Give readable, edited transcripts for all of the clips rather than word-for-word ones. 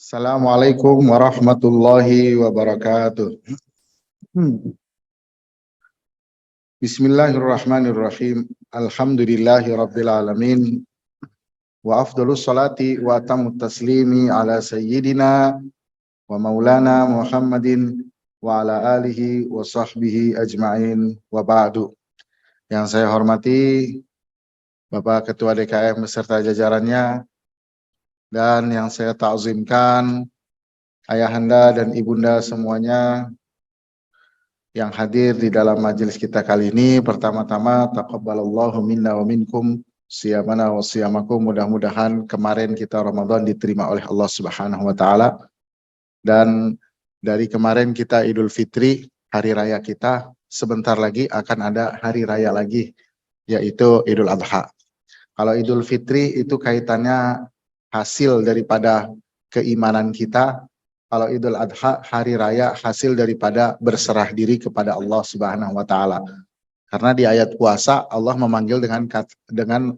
Assalamualaikum warahmatullahi wabarakatuh. Bismillahirrahmanirrahim. Alhamdulillahi rabbil alamin. Wa afdalus salati wa atamut taslimi ala sayyidina wa maulana Muhammadin wa ala alihi wa sahbihi ajma'in wa ba'du. Yang saya hormati Bapak Ketua DKM beserta jajarannya, dan yang saya ta'zimkan ayahanda dan ibunda semuanya yang hadir di dalam majelis kita kali ini. Pertama-tama taqabbalallahu minna wa minkum siyamana wa siyamakum. Mudah-mudahan kemarin kita Ramadan diterima oleh Allah Subhanahu wa taala, dan dari kemarin kita Idul Fitri, hari raya kita. Sebentar lagi akan ada hari raya lagi, yaitu Idul Adha. Kalau Idul Fitri itu kaitannya hasil daripada keimanan kita. Kalau Idul Adha, hari raya hasil daripada berserah diri kepada Allah Subhanahu wa taala. Karena di ayat puasa Allah memanggil dengan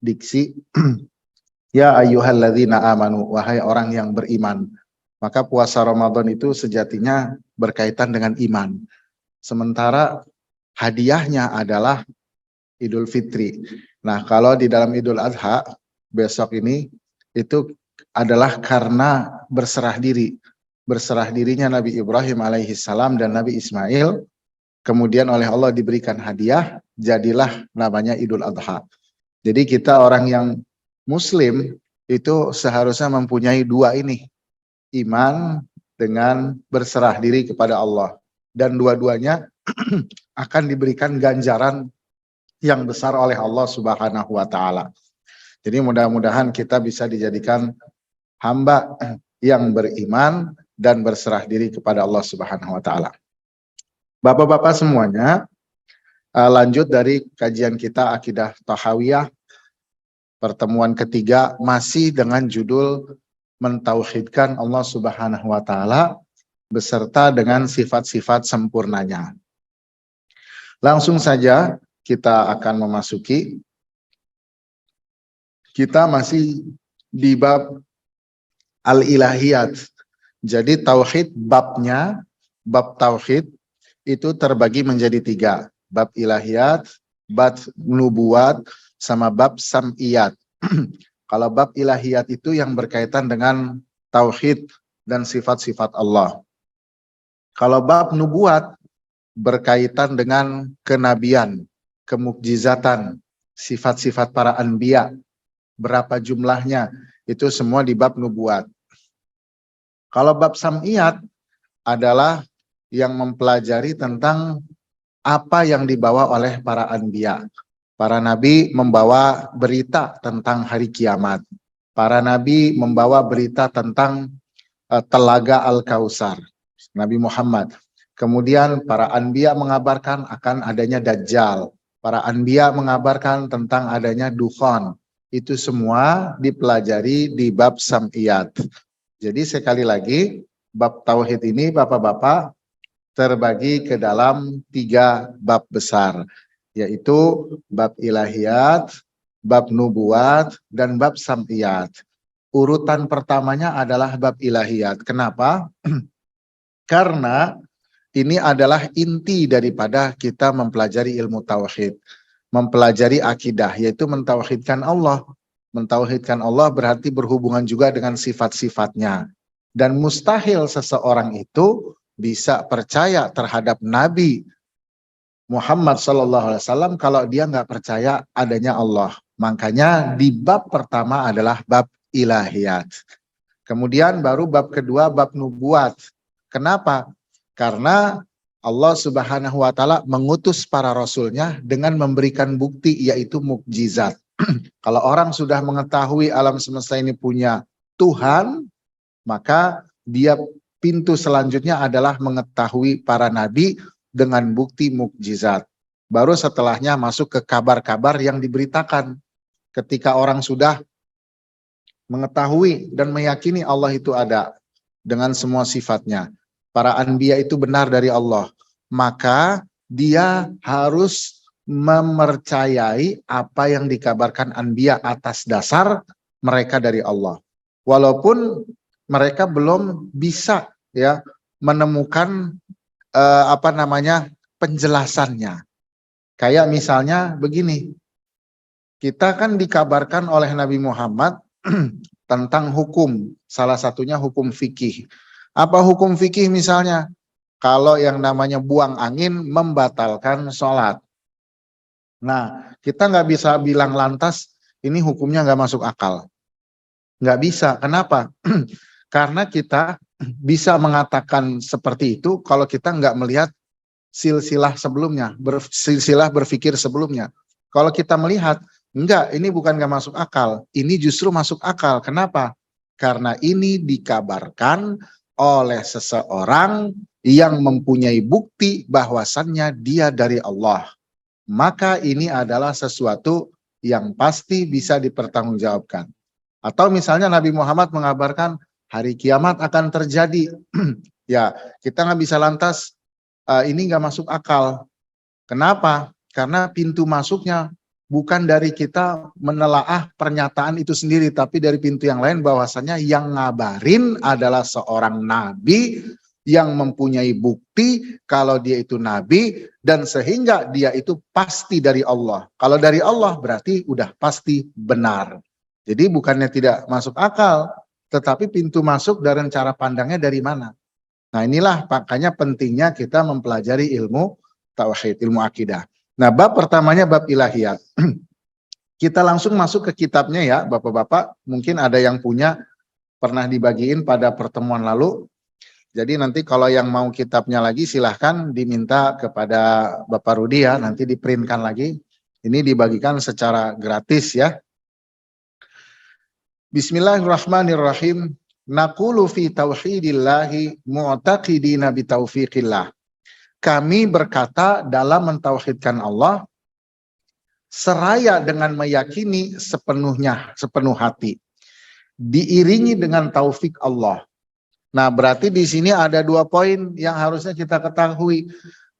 diksi ya ayyuhalladzina amanu, wahai orang yang beriman. Maka puasa Ramadan itu sejatinya berkaitan dengan iman. Sementara hadiahnya adalah Idul Fitri. Nah, kalau di dalam Idul Adha besok ini itu adalah karena berserah diri. Berserah dirinya Nabi Ibrahim alaihi salam dan Nabi Ismail, kemudian oleh Allah diberikan hadiah, jadilah namanya Idul Adha. Jadi kita orang yang muslim itu seharusnya mempunyai dua ini, iman dengan berserah diri kepada Allah, dan dua-duanya akan diberikan ganjaran yang besar oleh Allah Subhanahu wa taala. Jadi mudah-mudahan kita bisa dijadikan hamba yang beriman dan berserah diri kepada Allah Subhanahu wa taala. Bapak-bapak semuanya, lanjut dari kajian kita Akidah Tahawiyah, pertemuan ketiga, masih dengan judul mentauhidkan Allah Subhanahu wa taala beserta dengan sifat-sifat sempurnanya. Langsung saja kita akan memasuki, kita masih di bab al-ilahiyat. Jadi tauhid babnya, bab tauhid itu terbagi menjadi tiga. Bab ilahiyat, bab nubuat, sama bab sam'iyat. Kalau bab ilahiyat itu yang berkaitan dengan tauhid dan sifat-sifat Allah. Kalau bab nubuat berkaitan dengan kenabian, kemukjizatan, sifat-sifat para anbiya. Berapa jumlahnya, itu semua di bab nubuat. Kalau bab sam'iyat adalah yang mempelajari tentang apa yang dibawa oleh para anbiya. Para nabi membawa berita tentang hari kiamat. Para nabi membawa berita tentang telaga Al-Kautsar, Nabi Muhammad. Kemudian para anbiya mengabarkan akan adanya Dajjal. Para anbiya mengabarkan tentang adanya Dukhan. Itu semua dipelajari di bab sam'iyat. Jadi sekali lagi, bab tauhid ini bapak-bapak terbagi ke dalam tiga bab besar, yaitu bab ilahiyat, bab nubuat, dan bab sam'iyat. Urutan pertamanya adalah bab ilahiyat. Kenapa? Karena ini adalah inti daripada kita mempelajari ilmu tauhid, mempelajari akidah, yaitu mentauhidkan Allah. Mentauhidkan Allah berarti berhubungan juga dengan sifat-sifatnya. Dan mustahil seseorang itu bisa percaya terhadap Nabi Muhammad SAW kalau dia nggak percaya adanya Allah. Makanya di bab pertama adalah bab ilahiyat. Kemudian baru bab kedua bab nubuat. Kenapa? Karena Allah Subhanahu wa taala mengutus para rasulnya dengan memberikan bukti, yaitu mukjizat. Kalau orang sudah mengetahui alam semesta ini punya Tuhan, maka dia pintu selanjutnya adalah mengetahui para nabi dengan bukti mukjizat. Baru setelahnya masuk ke kabar-kabar yang diberitakan. Ketika orang sudah mengetahui dan meyakini Allah itu ada dengan semua sifatnya, para anbiya itu benar dari Allah, maka dia harus mempercayai apa yang dikabarkan anbiya atas dasar mereka dari Allah. Walaupun mereka belum bisa ya menemukan penjelasannya. Kayak misalnya begini, kita kan dikabarkan oleh Nabi Muhammad tentang hukum, salah satunya hukum fikih. Apa hukum fikih misalnya? Kalau yang namanya buang angin membatalkan sholat. Nah, kita nggak bisa bilang lantas ini hukumnya nggak masuk akal. Nggak bisa. Kenapa? Karena kita bisa mengatakan seperti itu kalau kita nggak melihat silsilah sebelumnya, silsilah berpikir sebelumnya. Kalau kita melihat, enggak, ini bukan nggak masuk akal, ini justru masuk akal. Kenapa? Karena ini dikabarkan oleh seseorang yang mempunyai bukti bahwasannya dia dari Allah. Maka ini adalah sesuatu yang pasti bisa dipertanggungjawabkan. Atau misalnya Nabi Muhammad mengabarkan hari kiamat akan terjadi. Ya, kita nggak bisa lantas ini nggak masuk akal. Kenapa? Karena pintu masuknya bukan dari kita menelaah pernyataan itu sendiri, tapi dari pintu yang lain, bahwasanya yang ngabarin adalah seorang nabi yang mempunyai bukti kalau dia itu nabi, dan sehingga dia itu pasti dari Allah. Kalau dari Allah berarti udah pasti benar. Jadi bukannya tidak masuk akal, tetapi pintu masuk dan cara pandangnya dari mana. Nah inilah makanya pentingnya kita mempelajari ilmu tauhid, ilmu akidah. Nah bab pertamanya bab ilahiyat. Kita langsung masuk ke kitabnya ya Bapak-bapak. Mungkin ada yang punya, pernah dibagiin pada pertemuan lalu. Jadi nanti kalau yang mau kitabnya lagi silahkan diminta kepada Bapak Rudi ya. Nanti diprintkan lagi. Ini dibagikan secara gratis ya. Bismillahirrahmanirrahim. Naqulu fi tauhidillahi mu'taqidina bitaufiqillah. Kami berkata dalam mentauhidkan Allah seraya dengan meyakini sepenuhnya, sepenuh hati. Diiringi dengan taufik Allah. Nah, berarti di sini ada 2 poin yang harusnya kita ketahui.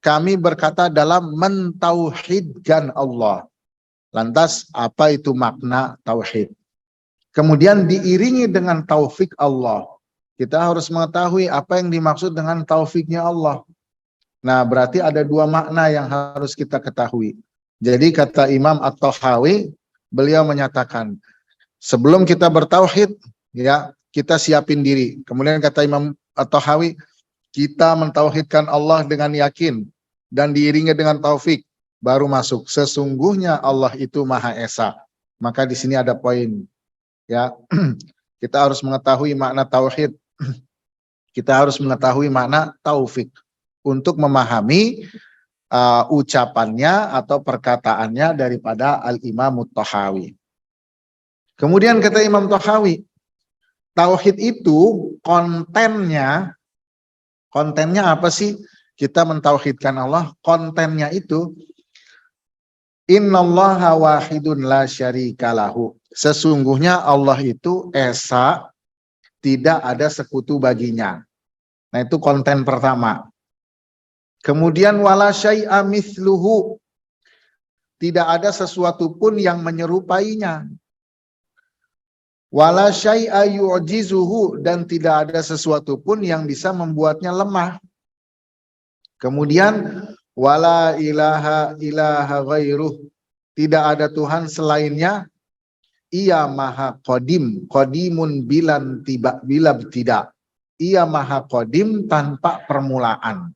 Kami berkata dalam mentauhidkan Allah. Lantas apa itu makna tauhid? Kemudian diiringi dengan taufik Allah. Kita harus mengetahui apa yang dimaksud dengan taufiknya Allah. Nah, berarti ada 2 makna yang harus kita ketahui. Jadi kata Imam At-Tahawi, beliau menyatakan, sebelum kita bertauhid, ya kita siapin diri. Kemudian kata Imam At-Tahawi, kita mentauhidkan Allah dengan yakin dan diiringi dengan taufik, baru masuk. Sesungguhnya Allah itu Maha Esa. Maka di sini ada poin. Ya, kita harus mengetahui makna tauhid. Kita harus mengetahui makna taufik untuk memahami ucapannya atau perkataannya daripada Al-Imam At-Tahawi. Kemudian kata Imam Tahawi, tauhid itu kontennya apa sih? Kita mentauhidkan Allah, kontennya itu innallaha wahidun la syarika lahu. Sesungguhnya Allah itu esa, tidak ada sekutu baginya. Nah itu konten pertama. Kemudian wala syai'a mithluhu. Tidak ada sesuatu pun yang menyerupainya. Wala syai'a yu'jizuhu, dan tidak ada sesuatu pun yang bisa membuatnya lemah. Kemudian wala ilaha ghairuh. Tidak ada Tuhan selainnya. Ia maha qadim, qadimun bilan bilab tidak. Ia maha qadim tanpa permulaan.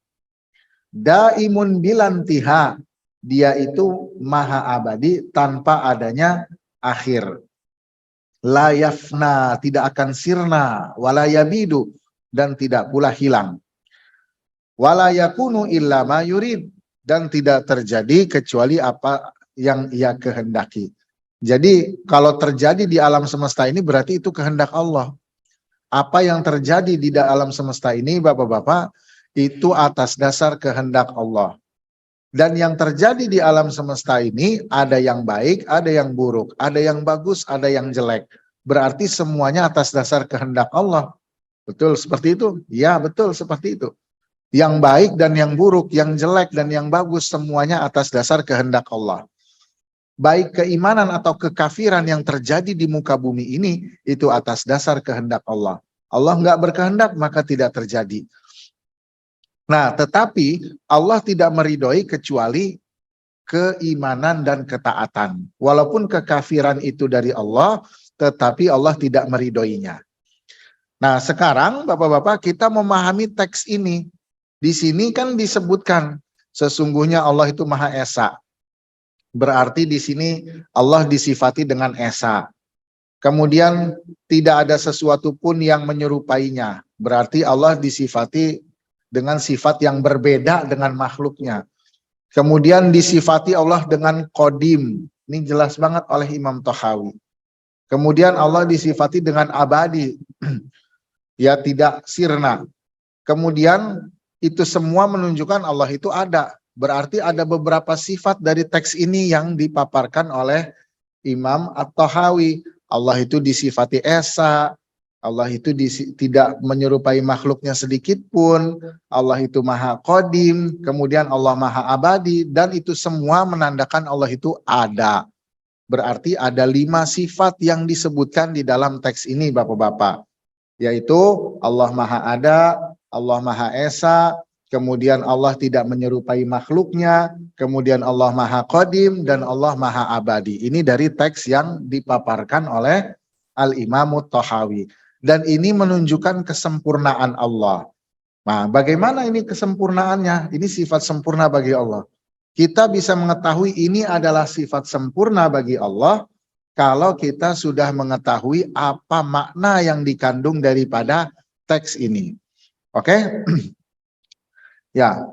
Daimun bilantiha, dia itu maha abadi tanpa adanya akhir. La yafna, tidak akan sirna, wala yabidu, dan tidak pula hilang. Wala yakunu illa ma yurid, dan tidak terjadi kecuali apa yang ia kehendaki. Jadi kalau terjadi di alam semesta ini berarti itu kehendak Allah. Apa yang terjadi di alam semesta ini Bapak-bapak, itu atas dasar kehendak Allah. Dan yang terjadi di alam semesta ini ada yang baik, ada yang buruk, ada yang bagus, ada yang jelek. Berarti semuanya atas dasar kehendak Allah. Betul seperti itu? Ya, betul seperti itu. Yang baik dan yang buruk, yang jelek dan yang bagus, semuanya atas dasar kehendak Allah. Baik keimanan atau kekafiran yang terjadi di muka bumi ini, itu atas dasar kehendak Allah. Allah nggak berkehendak maka tidak terjadi. Nah, tetapi Allah tidak meridhoi kecuali keimanan dan ketaatan. Walaupun kekafiran itu dari Allah, tetapi Allah tidak meridhoinya. Nah, sekarang Bapak-bapak kita memahami teks ini. Di sini kan disebutkan sesungguhnya Allah itu Maha Esa. Berarti di sini Allah disifati dengan Esa. Kemudian tidak ada sesuatu pun yang menyerupainya. Berarti Allah disifati dengan sifat yang berbeda dengan makhluknya. Kemudian disifati Allah dengan Qadim. Ini jelas banget oleh Imam Tahawi. Kemudian Allah disifati dengan abadi. Ya tidak sirna. Kemudian itu semua menunjukkan Allah itu ada. Berarti ada beberapa sifat dari teks ini yang dipaparkan oleh Imam At-Tahawi. Allah itu disifati Esa, Allah itu tidak menyerupai makhluknya sedikit pun, Allah itu Maha Qadim, kemudian Allah Maha Abadi, dan itu semua menandakan Allah itu ada. Berarti ada 5 sifat yang disebutkan di dalam teks ini Bapak-bapak, yaitu Allah Maha Ada, Allah Maha Esa, kemudian Allah tidak menyerupai makhluknya, kemudian Allah Maha Qadim, dan Allah Maha Abadi. Ini dari teks yang dipaparkan oleh Al-Imam At-Tahawi. Dan ini menunjukkan kesempurnaan Allah. Nah, bagaimana ini kesempurnaannya? Ini sifat sempurna bagi Allah. Kita bisa mengetahui ini adalah sifat sempurna bagi Allah kalau kita sudah mengetahui apa makna yang dikandung daripada teks ini. Oke? Ya.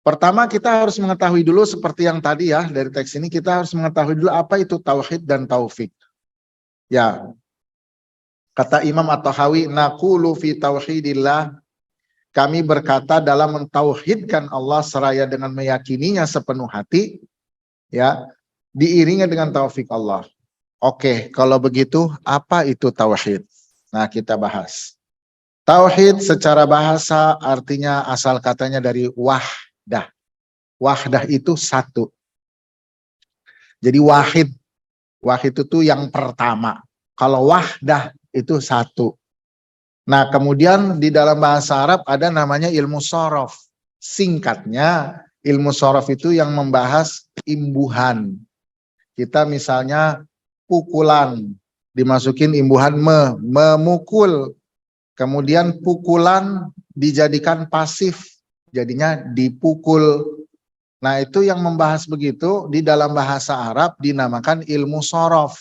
Pertama kita harus mengetahui dulu seperti yang tadi ya, dari teks ini kita harus mengetahui dulu apa itu tauhid dan taufik. Ya. Kata Imam At-Tahawi, naqulu fi tauhidillah, kami berkata dalam mentauhidkan Allah seraya dengan meyakininya sepenuh hati, ya, diiringi dengan taufik Allah. Oke, kalau begitu apa itu tauhid? Nah, kita bahas. Tauhid secara bahasa artinya asal katanya dari wahdah. Wahdah itu satu. Jadi wahid. Wahid itu yang pertama. Kalau wahdah itu satu. Nah, kemudian di dalam bahasa Arab ada namanya ilmu shorof. Singkatnya, ilmu shorof itu yang membahas imbuhan. Kita misalnya pukulan, dimasukin imbuhan memukul. Kemudian pukulan dijadikan pasif, jadinya dipukul. Nah, itu yang membahas begitu di dalam bahasa Arab dinamakan ilmu shorof.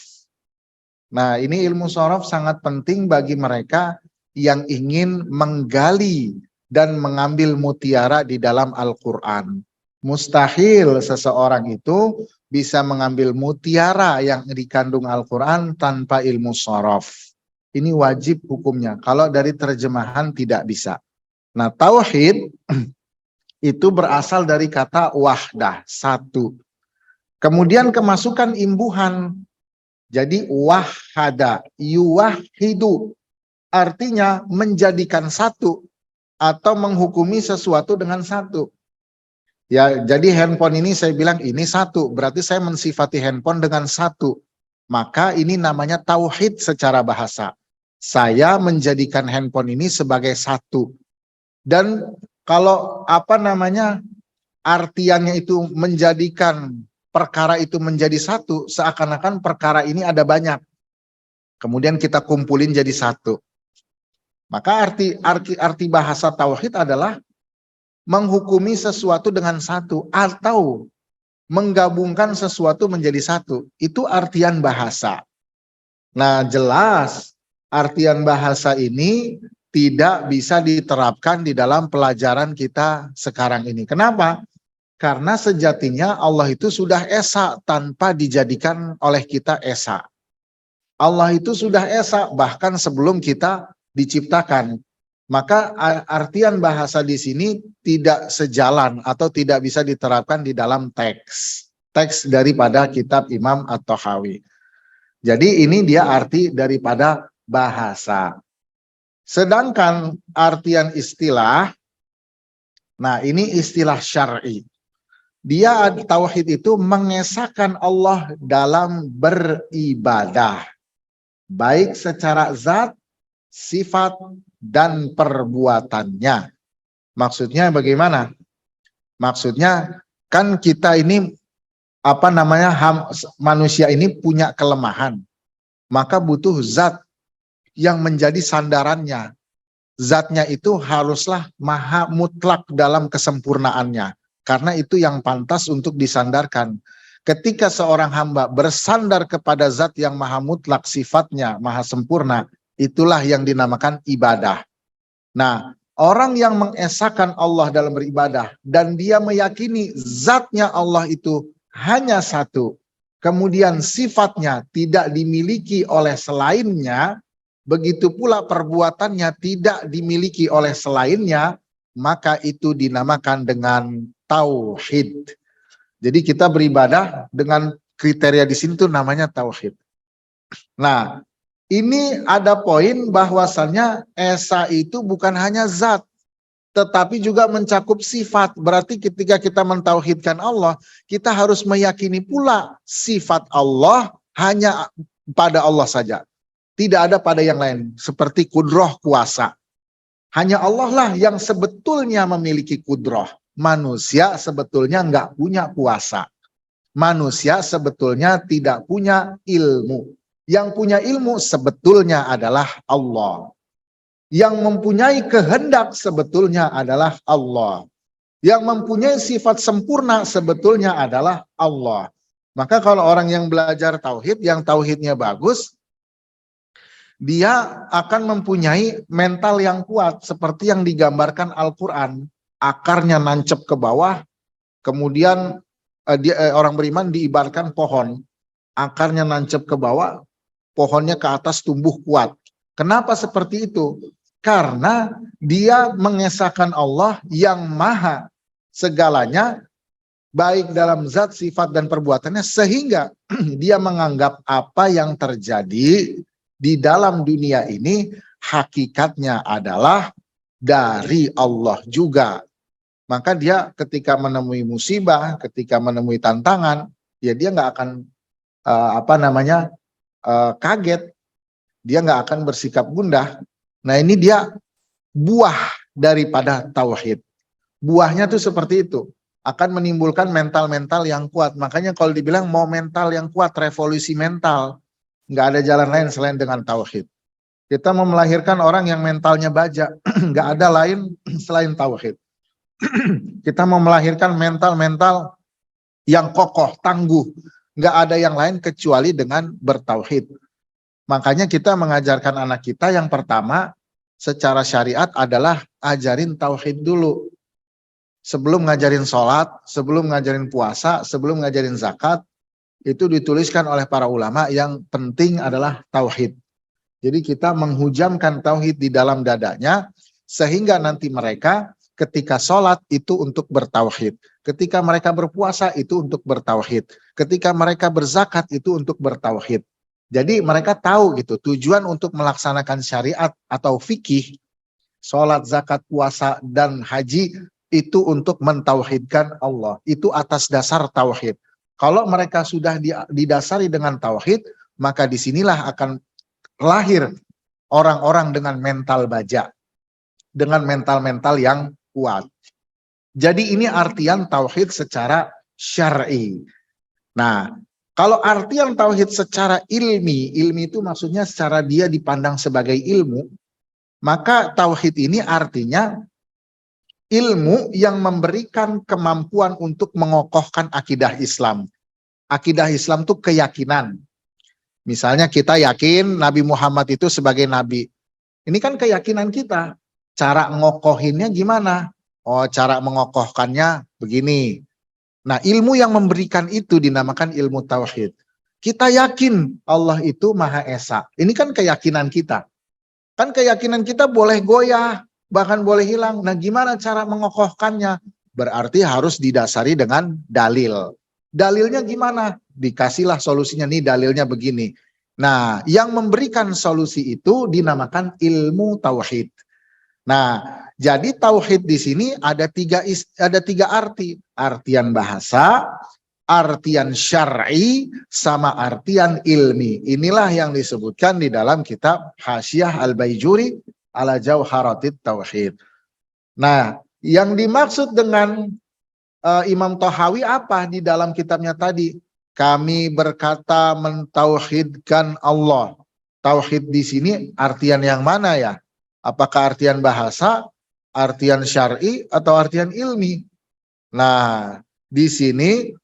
Nah, ini ilmu shorof sangat penting bagi mereka yang ingin menggali dan mengambil mutiara di dalam Al-Quran. Mustahil seseorang itu bisa mengambil mutiara yang dikandung Al-Quran tanpa ilmu shorof. Ini wajib hukumnya. Kalau dari terjemahan tidak bisa. Nah, tauhid itu berasal dari kata wahdah, satu. Kemudian kemasukan imbuhan. Jadi wahada, yuwahidu, artinya menjadikan satu atau menghukumi sesuatu dengan satu. Ya, jadi handphone ini saya bilang ini satu, berarti saya mensifati handphone dengan satu. Maka ini namanya tauhid secara bahasa. Saya menjadikan handphone ini sebagai satu. Dan kalau artiannya itu menjadikan perkara itu menjadi satu, seakan-akan perkara ini ada banyak. Kemudian kita kumpulin jadi satu. Maka arti bahasa tauhid adalah menghukumi sesuatu dengan satu atau menggabungkan sesuatu menjadi satu. Itu artian bahasa. Nah, jelas artian bahasa ini tidak bisa diterapkan di dalam pelajaran kita sekarang ini. Kenapa? Karena sejatinya Allah itu sudah esa tanpa dijadikan oleh kita esa. Allah itu sudah esa bahkan sebelum kita diciptakan. Maka artian bahasa di sini tidak sejalan atau tidak bisa diterapkan di dalam teks. Teks daripada kitab Imam At-Tahawi. Jadi ini dia arti daripada bahasa. Sedangkan artian istilah, nah ini istilah syar'i. Dia tauhid itu mengesahkan Allah dalam beribadah. Baik secara zat sifat, dan perbuatannya. Maksudnya bagaimana? Maksudnya kan kita ini manusia ini punya kelemahan, maka butuh zat yang menjadi sandarannya. Zatnya itu haruslah maha mutlak dalam kesempurnaannya, karena itu yang pantas untuk disandarkan. Ketika seorang hamba bersandar kepada zat yang maha mutlak, sifatnya maha sempurna, itulah yang dinamakan ibadah. Nah, orang yang mengesahkan Allah dalam beribadah dan dia meyakini zatnya Allah itu hanya satu, kemudian sifatnya tidak dimiliki oleh selainnya, begitu pula perbuatannya tidak dimiliki oleh selainnya, maka itu dinamakan dengan tauhid. Jadi kita beribadah dengan kriteria di sini tuh namanya tauhid. Nah, ini ada poin bahwasannya esa itu bukan hanya zat, tetapi juga mencakup sifat. Berarti ketika kita mentauhidkan Allah, kita harus meyakini pula sifat Allah hanya pada Allah saja. Tidak ada pada yang lain, seperti kudroh, kuasa. Hanya Allah lah yang sebetulnya memiliki kudroh. Manusia sebetulnya nggak punya kuasa. Manusia sebetulnya tidak punya ilmu. Yang punya ilmu sebetulnya adalah Allah. Yang mempunyai kehendak sebetulnya adalah Allah. Yang mempunyai sifat sempurna sebetulnya adalah Allah. Maka kalau orang yang belajar tauhid, yang tauhidnya bagus, dia akan mempunyai mental yang kuat seperti yang digambarkan Al-Quran. Akarnya nancep ke bawah, kemudian orang beriman diibaratkan pohon. Akarnya nancep ke bawah, pohonnya ke atas tumbuh kuat. Kenapa seperti itu? Karena dia mengesahkan Allah yang maha segalanya, baik dalam zat, sifat, dan perbuatannya, sehingga dia menganggap apa yang terjadi di dalam dunia ini hakikatnya adalah dari Allah juga. Maka dia ketika menemui musibah, ketika menemui tantangan, ya dia nggak akan kaget, dia nggak akan bersikap gundah. Nah, ini dia buah daripada tauhid. Buahnya tuh seperti itu, akan menimbulkan mental-mental yang kuat. Makanya kalau dibilang mau mental yang kuat, revolusi mental, nggak ada jalan lain selain dengan tauhid. Kita mau melahirkan orang yang mentalnya baja, nggak ada lain selain tauhid. Kita mau melahirkan mental-mental yang kokoh, tangguh, nggak ada yang lain kecuali dengan bertauhid. Makanya kita mengajarkan anak kita yang pertama secara syariat adalah ajarin tauhid dulu. Sebelum ngajarin sholat, sebelum ngajarin puasa, sebelum ngajarin zakat, itu dituliskan oleh para ulama yang penting adalah tauhid. Jadi kita menghujamkan tauhid di dalam dadanya, sehingga nanti mereka ketika sholat itu untuk bertauhid, ketika mereka berpuasa itu untuk bertauhid, ketika mereka berzakat itu untuk bertauhid. Jadi mereka tahu gitu tujuan untuk melaksanakan syariat atau fikih, sholat, zakat, puasa, dan haji itu untuk mentauhidkan Allah. Itu atas dasar tauhid. Kalau mereka sudah didasari dengan tauhid, maka disinilah akan lahir orang-orang dengan mental baja, dengan mental-mental yang kuat. Jadi ini artian tauhid secara syar'i. Nah, kalau artian tauhid secara ilmi itu maksudnya secara dia dipandang sebagai ilmu, maka tauhid ini artinya ilmu yang memberikan kemampuan untuk mengokohkan akidah Islam. Akidah Islam itu keyakinan. Misalnya kita yakin Nabi Muhammad itu sebagai Nabi. Ini kan keyakinan kita. Cara ngokohinnya gimana? Oh, cara mengokohkannya begini. Nah, ilmu yang memberikan itu dinamakan ilmu tauhid. Kita yakin Allah itu Maha Esa. Ini kan keyakinan kita. Kan keyakinan kita boleh goyah, bahkan boleh hilang. Nah, gimana cara mengokohkannya? Berarti harus didasari dengan dalil. Dalilnya gimana? Dikasihlah solusinya, nih dalilnya begini. Nah, yang memberikan solusi itu dinamakan ilmu tauhid. Nah, jadi tauhid di sini ada tiga arti. Artian bahasa, artian syar'i sama artian ilmi. Inilah yang disebutkan di dalam kitab Hasyiah Al-Baijuri ala Jauharatit Tauhid. Nah, yang dimaksud dengan Imam Tohawi apa di dalam kitabnya tadi? Kami berkata mentauhidkan Allah. Tauhid di sini artian yang mana ya? Apakah artian bahasa, artian syar'i, atau artian ilmi? Nah, di sini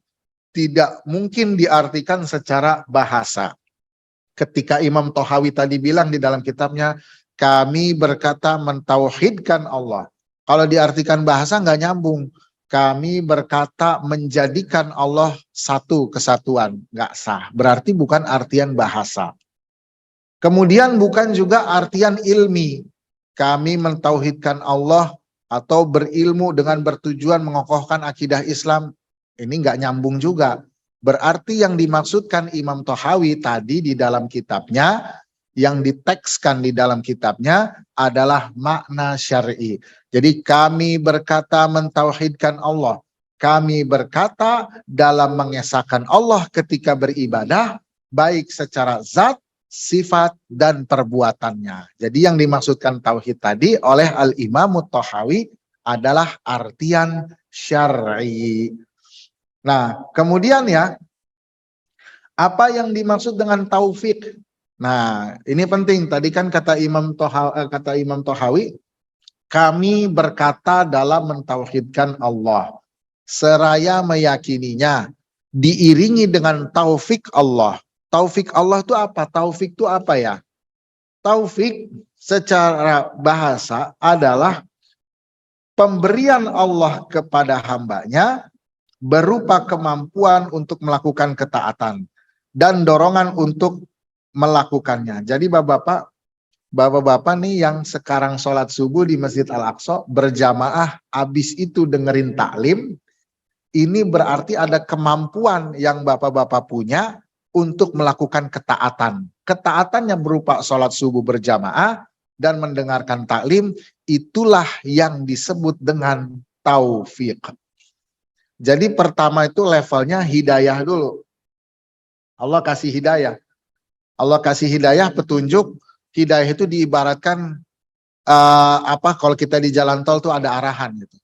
tidak mungkin diartikan secara bahasa. Ketika Imam Tohawi tadi bilang di dalam kitabnya, kami berkata mentauhidkan Allah. Kalau diartikan bahasa nggak nyambung. Kami berkata menjadikan Allah satu kesatuan, nggak sah. Berarti bukan artian bahasa. Kemudian bukan juga artian ilmi. Kami mentauhidkan Allah atau berilmu dengan bertujuan mengokohkan akidah Islam. Ini nggak nyambung juga. Berarti yang dimaksudkan Imam Tohawi tadi di dalam kitabnya, yang ditekskan di dalam kitabnya adalah makna syar'i. Jadi kami berkata mentauhidkan Allah. Kami berkata dalam mengesahkan Allah ketika beribadah, baik secara zat, sifat, dan perbuatannya. Jadi yang dimaksudkan tauhid tadi oleh Al-Imam Tohawi adalah artian syar'i. Nah, kemudian ya, apa yang dimaksud dengan taufik? Nah, ini penting. Tadi kan kata Imam Tohawi, kami berkata dalam mentauhidkan Allah, seraya meyakininya, diiringi dengan taufik Allah. Taufik Allah itu apa? Taufik itu apa ya? Taufik secara bahasa adalah pemberian Allah kepada hambanya berupa kemampuan untuk melakukan ketaatan dan dorongan untuk melakukannya. Jadi bapak-bapak nih yang sekarang sholat subuh di Masjid Al-Aqsa berjamaah, habis itu dengerin taklim, ini berarti ada kemampuan yang bapak-bapak punya untuk melakukan ketaatan. Ketaatannya berupa sholat subuh berjamaah dan mendengarkan taklim, itulah yang disebut dengan taufik. Jadi pertama itu levelnya hidayah dulu. Allah kasih hidayah. Allah kasih hidayah, petunjuk. Hidayah itu diibaratkan kalau kita di jalan tol tuh ada arahan gitu.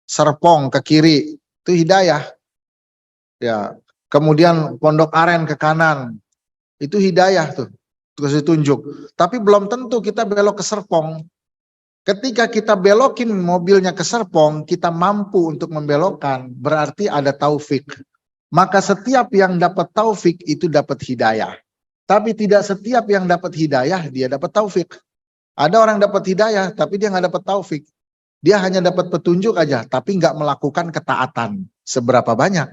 Serpong ke kiri itu hidayah. Ya. Kemudian pondok aren ke kanan. Itu hidayah tuh. Terus ditunjuk. Tapi belum tentu kita belok ke Serpong. Ketika kita belokin mobilnya ke Serpong, kita mampu untuk membelokkan, berarti ada taufik. Maka setiap yang dapat taufik itu dapat hidayah. Tapi tidak setiap yang dapat hidayah dia dapat taufik. Ada orang dapat hidayah tapi dia nggak dapat taufik. Dia hanya dapat petunjuk aja tapi nggak melakukan ketaatan. Seberapa banyak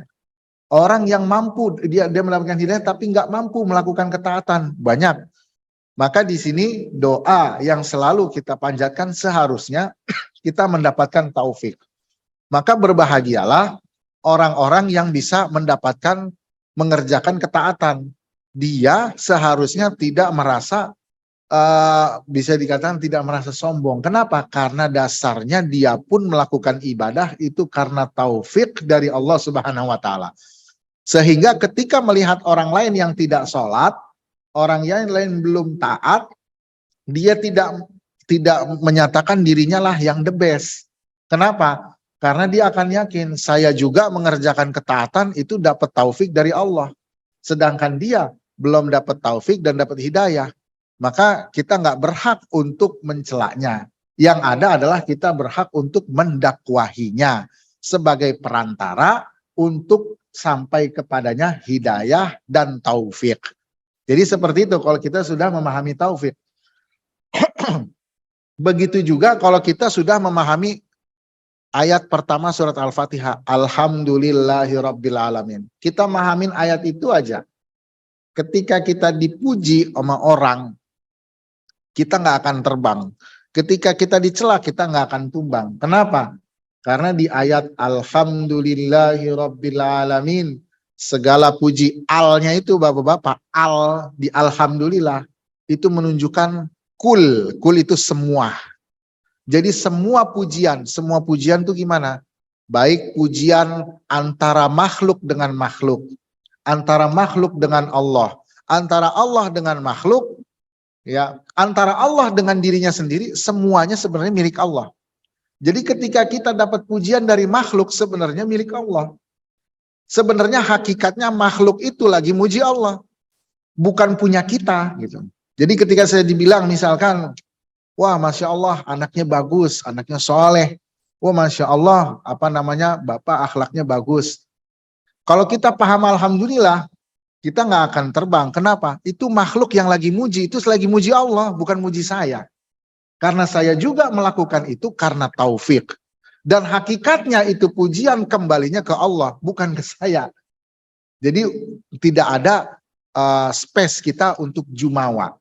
orang yang mampu dia mendapatkan hidayah tapi nggak mampu melakukan ketaatan? Banyak. Maka di sini doa yang selalu kita panjatkan seharusnya kita mendapatkan taufik. Maka berbahagialah orang-orang yang bisa mendapatkan mengerjakan ketaatan. Dia seharusnya tidak merasa bisa dikatakan tidak merasa sombong. Kenapa? Karena dasarnya dia pun melakukan ibadah itu karena taufik dari Allah Subhanahu wa taala. Sehingga ketika melihat orang lain yang tidak sholat, orang yang lain belum taat, dia tidak menyatakan dirinya lah yang the best. Kenapa? Karena dia akan yakin saya juga mengerjakan ketaatan itu dapat taufik dari Allah. Sedangkan dia belum dapat taufik dan dapat hidayah, maka kita nggak berhak untuk mencelaknya. Yang ada adalah kita berhak untuk mendakwahinya sebagai perantara untuk sampai kepadanya hidayah dan taufik. Jadi seperti itu kalau kita sudah memahami taufik. Begitu juga kalau kita sudah memahami ayat pertama surat Al-Fatihah, Alhamdulillahirrabbilalamin. Kita mahamin ayat itu aja. Ketika kita dipuji sama orang, kita nggak akan terbang. Ketika kita dicela, kita nggak akan tumbang. Kenapa? Karena di ayat Alhamdulillahirrabbilalamin, segala puji alnya itu bapak-bapak, al di Alhamdulillah, itu menunjukkan kul itu semua. Jadi semua pujian itu gimana? baik pujian antara makhluk dengan makhluk, antara makhluk dengan Allah, antara Allah dengan makhluk, ya, antara Allah dengan dirinya sendiri, semuanya sebenarnya milik Allah. Jadi ketika kita dapat pujian dari makhluk, sebenarnya milik Allah. Sebenarnya hakikatnya makhluk itu lagi muji Allah, bukan punya kita gitu. Jadi ketika saya dibilang misalkan, wah Masya Allah anaknya bagus, anaknya soleh, wah Masya Allah apa namanya bapak akhlaknya bagus. Kalau kita paham Alhamdulillah, kita nggak akan terbang. Kenapa? Itu makhluk yang lagi muji, itu lagi muji Allah, bukan muji saya. Karena saya juga melakukan itu karena taufik. Dan hakikatnya itu pujian kembalinya ke Allah, bukan ke saya. Jadi tidak ada space kita untuk jumawa.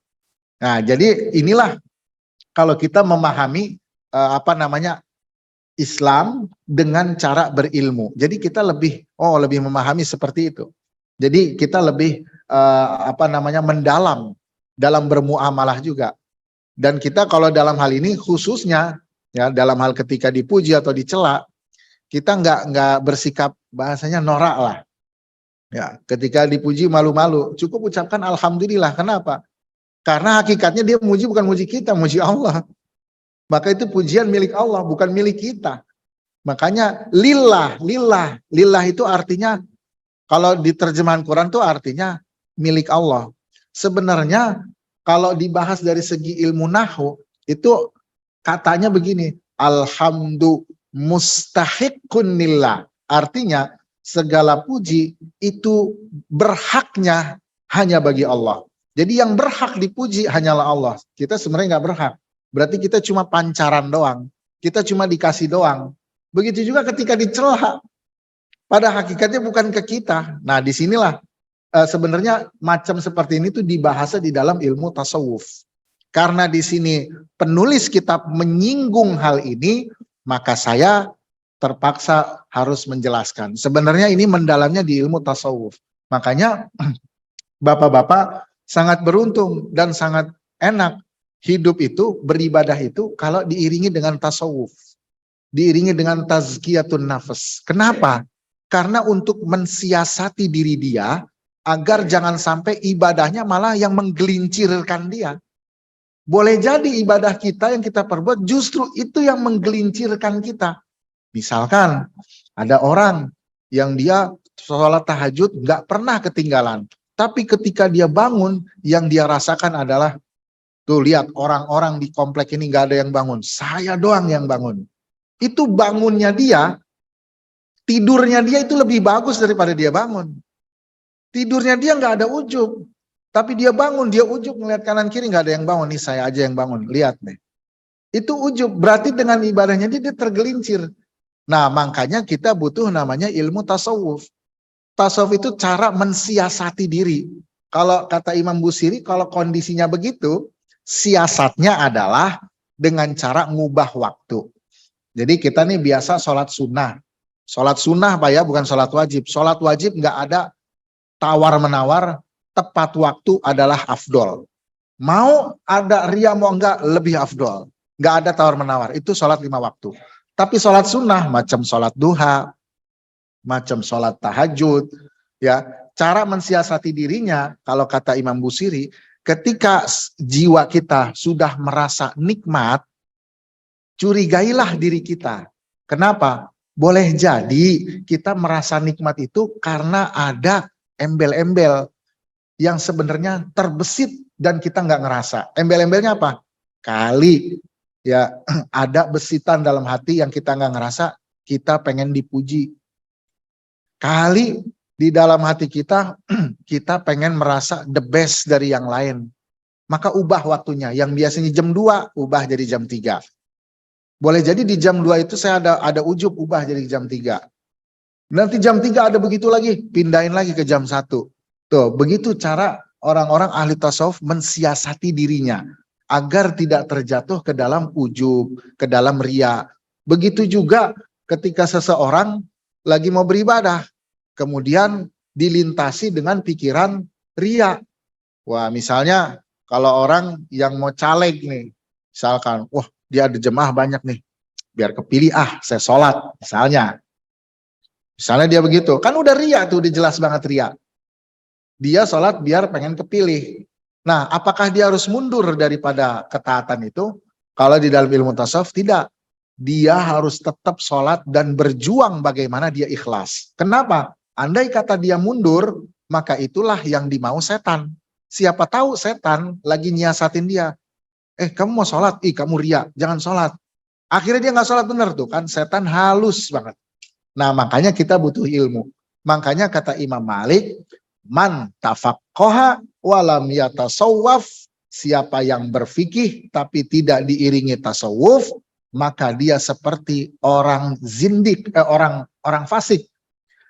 Nah, jadi inilah kalau kita memahami apa namanya Islam dengan cara berilmu. Jadi kita lebih memahami seperti itu. Jadi kita lebih apa namanya mendalam dalam bermuamalah juga. Dan kita kalau dalam hal ini khususnya ya dalam hal ketika dipuji atau dicela, kita nggak bersikap bahasanya norak lah. Ya, ketika dipuji malu-malu, cukup ucapkan alhamdulillah. Kenapa? Karena hakikatnya dia muji bukan muji kita, muji Allah. Maka itu pujian milik Allah, bukan milik kita. Makanya lillah, lillah, lillah itu artinya kalau di terjemahan Quran itu artinya milik Allah. Sebenarnya kalau dibahas dari segi ilmu nahwu itu katanya begini, alhamdu mustahiqun lillah. Artinya segala puji itu berhaknya hanya bagi Allah. Jadi yang berhak dipuji hanyalah Allah. Kita sebenarnya nggak berhak. Berarti kita cuma pancaran doang. Kita cuma dikasih doang. Begitu juga ketika dicela. Pada hakikatnya bukan ke kita. Nah disinilah sebenarnya macam seperti ini tuh dibahas di dalam ilmu tasawuf. Karena di sini penulis kitab menyinggung hal ini, maka saya terpaksa harus menjelaskan. Sebenarnya ini mendalamnya di ilmu tasawuf. Makanya bapak-bapak sangat beruntung dan sangat enak hidup itu, beribadah itu kalau diiringi dengan tasawuf. Diiringi dengan tazkiyatun nafas. Kenapa? Karena untuk mensiasati diri dia agar jangan sampai ibadahnya malah yang menggelincirkan dia. Boleh jadi ibadah kita yang kita perbuat justru itu yang menggelincirkan kita. Misalkan ada orang yang dia sholat tahajud nggak pernah ketinggalan. Tapi ketika dia bangun yang dia rasakan adalah tuh lihat orang-orang di komplek ini nggak ada yang bangun. Saya doang yang bangun. Itu bangunnya dia, tidurnya dia itu lebih bagus daripada dia bangun. Tidurnya dia nggak ada ujub, tapi dia bangun, dia ujub ngeliat kanan kiri nggak ada yang bangun. Nih saya aja yang bangun, lihat nih. Itu ujub, berarti dengan ibadahnya dia tergelincir. Nah makanya kita butuh namanya ilmu tasawuf. Tasawuf itu cara mensiasati diri. Kalau kata Imam Busiri, kalau kondisinya begitu, siasatnya adalah dengan cara ngubah waktu. Jadi kita nih biasa sholat sunnah. Sholat sunnah Pak ya, bukan sholat wajib. Sholat wajib nggak ada tawar-menawar, tepat waktu adalah afdol. Mau ada ria mau enggak, lebih afdol. Nggak ada tawar-menawar, itu sholat 5 waktu. Tapi sholat sunnah, macam sholat duha, macam sholat tahajud, ya cara mensiasati dirinya, kalau kata Imam Busiri, ketika jiwa kita sudah merasa nikmat, curigailah diri kita. Kenapa? Boleh jadi kita merasa nikmat itu karena ada embel-embel yang sebenarnya terbesit dan kita nggak ngerasa. Embel-embelnya apa? Kali ya ada besitan dalam hati yang kita nggak ngerasa, kita pengen dipuji. Kali di dalam hati kita, kita pengen merasa the best dari yang lain. Maka ubah waktunya, yang biasanya jam 2, ubah jadi jam 3. Boleh jadi di jam 2 itu saya ada ujub, ubah jadi jam 3. Nanti jam 3 ada begitu lagi, pindahin lagi ke jam 1. Tuh, begitu cara orang-orang ahli tasawuf mensiasati dirinya agar tidak terjatuh ke dalam ujub, ke dalam ria. Begitu juga ketika seseorang lagi mau beribadah, kemudian dilintasi dengan pikiran ria. Wah, misalnya kalau orang yang mau caleg nih, misalkan, wah dia ada jemaah banyak nih, biar kepilih saya sholat, misalnya. Misalnya dia begitu, kan udah ria tuh, udah jelas banget ria. Dia sholat biar pengen kepilih. Nah, apakah dia harus mundur daripada ketaatan itu? Kalau di dalam ilmu tasawuf tidak. Dia harus tetap sholat dan berjuang bagaimana dia ikhlas. Kenapa? Andai kata dia mundur, maka itulah yang dimau setan. Siapa tahu setan lagi nyiasatin dia. Kamu mau sholat? Ih, kamu ria, jangan sholat. Akhirnya dia nggak sholat, benar tuh kan. Setan halus banget. Nah, makanya kita butuh ilmu. Makanya kata Imam Malik, man tafaqqaha walam yatasawwaf, siapa yang berfikih tapi tidak diiringi tasawuf, maka dia seperti orang zindik, orang fasik.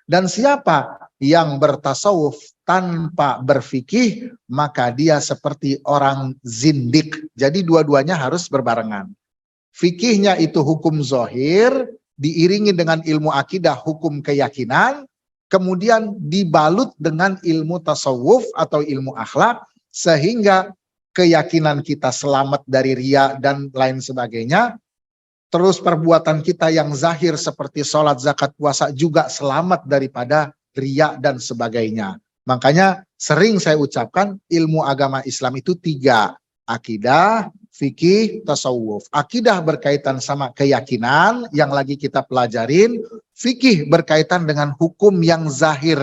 Dan siapa yang bertasawuf tanpa berfikih, maka dia seperti orang zindik. Jadi dua-duanya harus berbarengan. Fikihnya itu hukum zohir, diiringi dengan ilmu akidah, hukum keyakinan, kemudian dibalut dengan ilmu tasawuf atau ilmu akhlak, sehingga keyakinan kita selamat dari riya dan lain sebagainya. Terus perbuatan kita yang zahir seperti sholat, zakat, puasa juga selamat daripada riya dan sebagainya. Makanya sering saya ucapkan ilmu agama Islam itu 3. Akidah, fikih, tasawuf. Akidah berkaitan sama keyakinan yang lagi kita pelajarin. Fikih berkaitan dengan hukum yang zahir,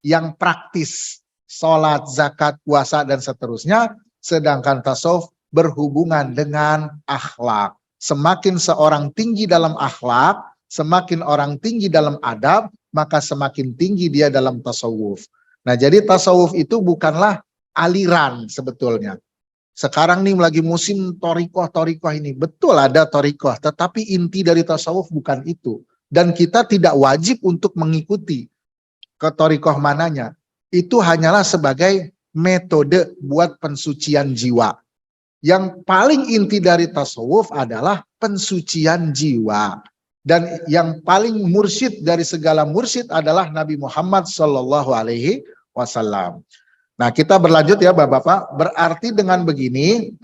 yang praktis. Sholat, zakat, puasa, dan seterusnya. Sedangkan tasawuf berhubungan dengan akhlak. Semakin seorang tinggi dalam akhlak, semakin orang tinggi dalam adab, maka semakin tinggi dia dalam tasawuf. Nah, jadi tasawuf itu bukanlah aliran sebetulnya. Sekarang nih lagi musim torikoh ini. Betul ada torikoh, tetapi inti dari tasawuf bukan itu. Dan kita tidak wajib untuk mengikuti ke torikoh mananya. Itu hanyalah sebagai metode buat pensucian jiwa. Yang paling inti dari tasawuf adalah pensucian jiwa. Dan yang paling mursyid dari segala mursyid adalah Nabi Muhammad SAW. Nah, kita berlanjut ya Bapak-Bapak. Berarti dengan begini,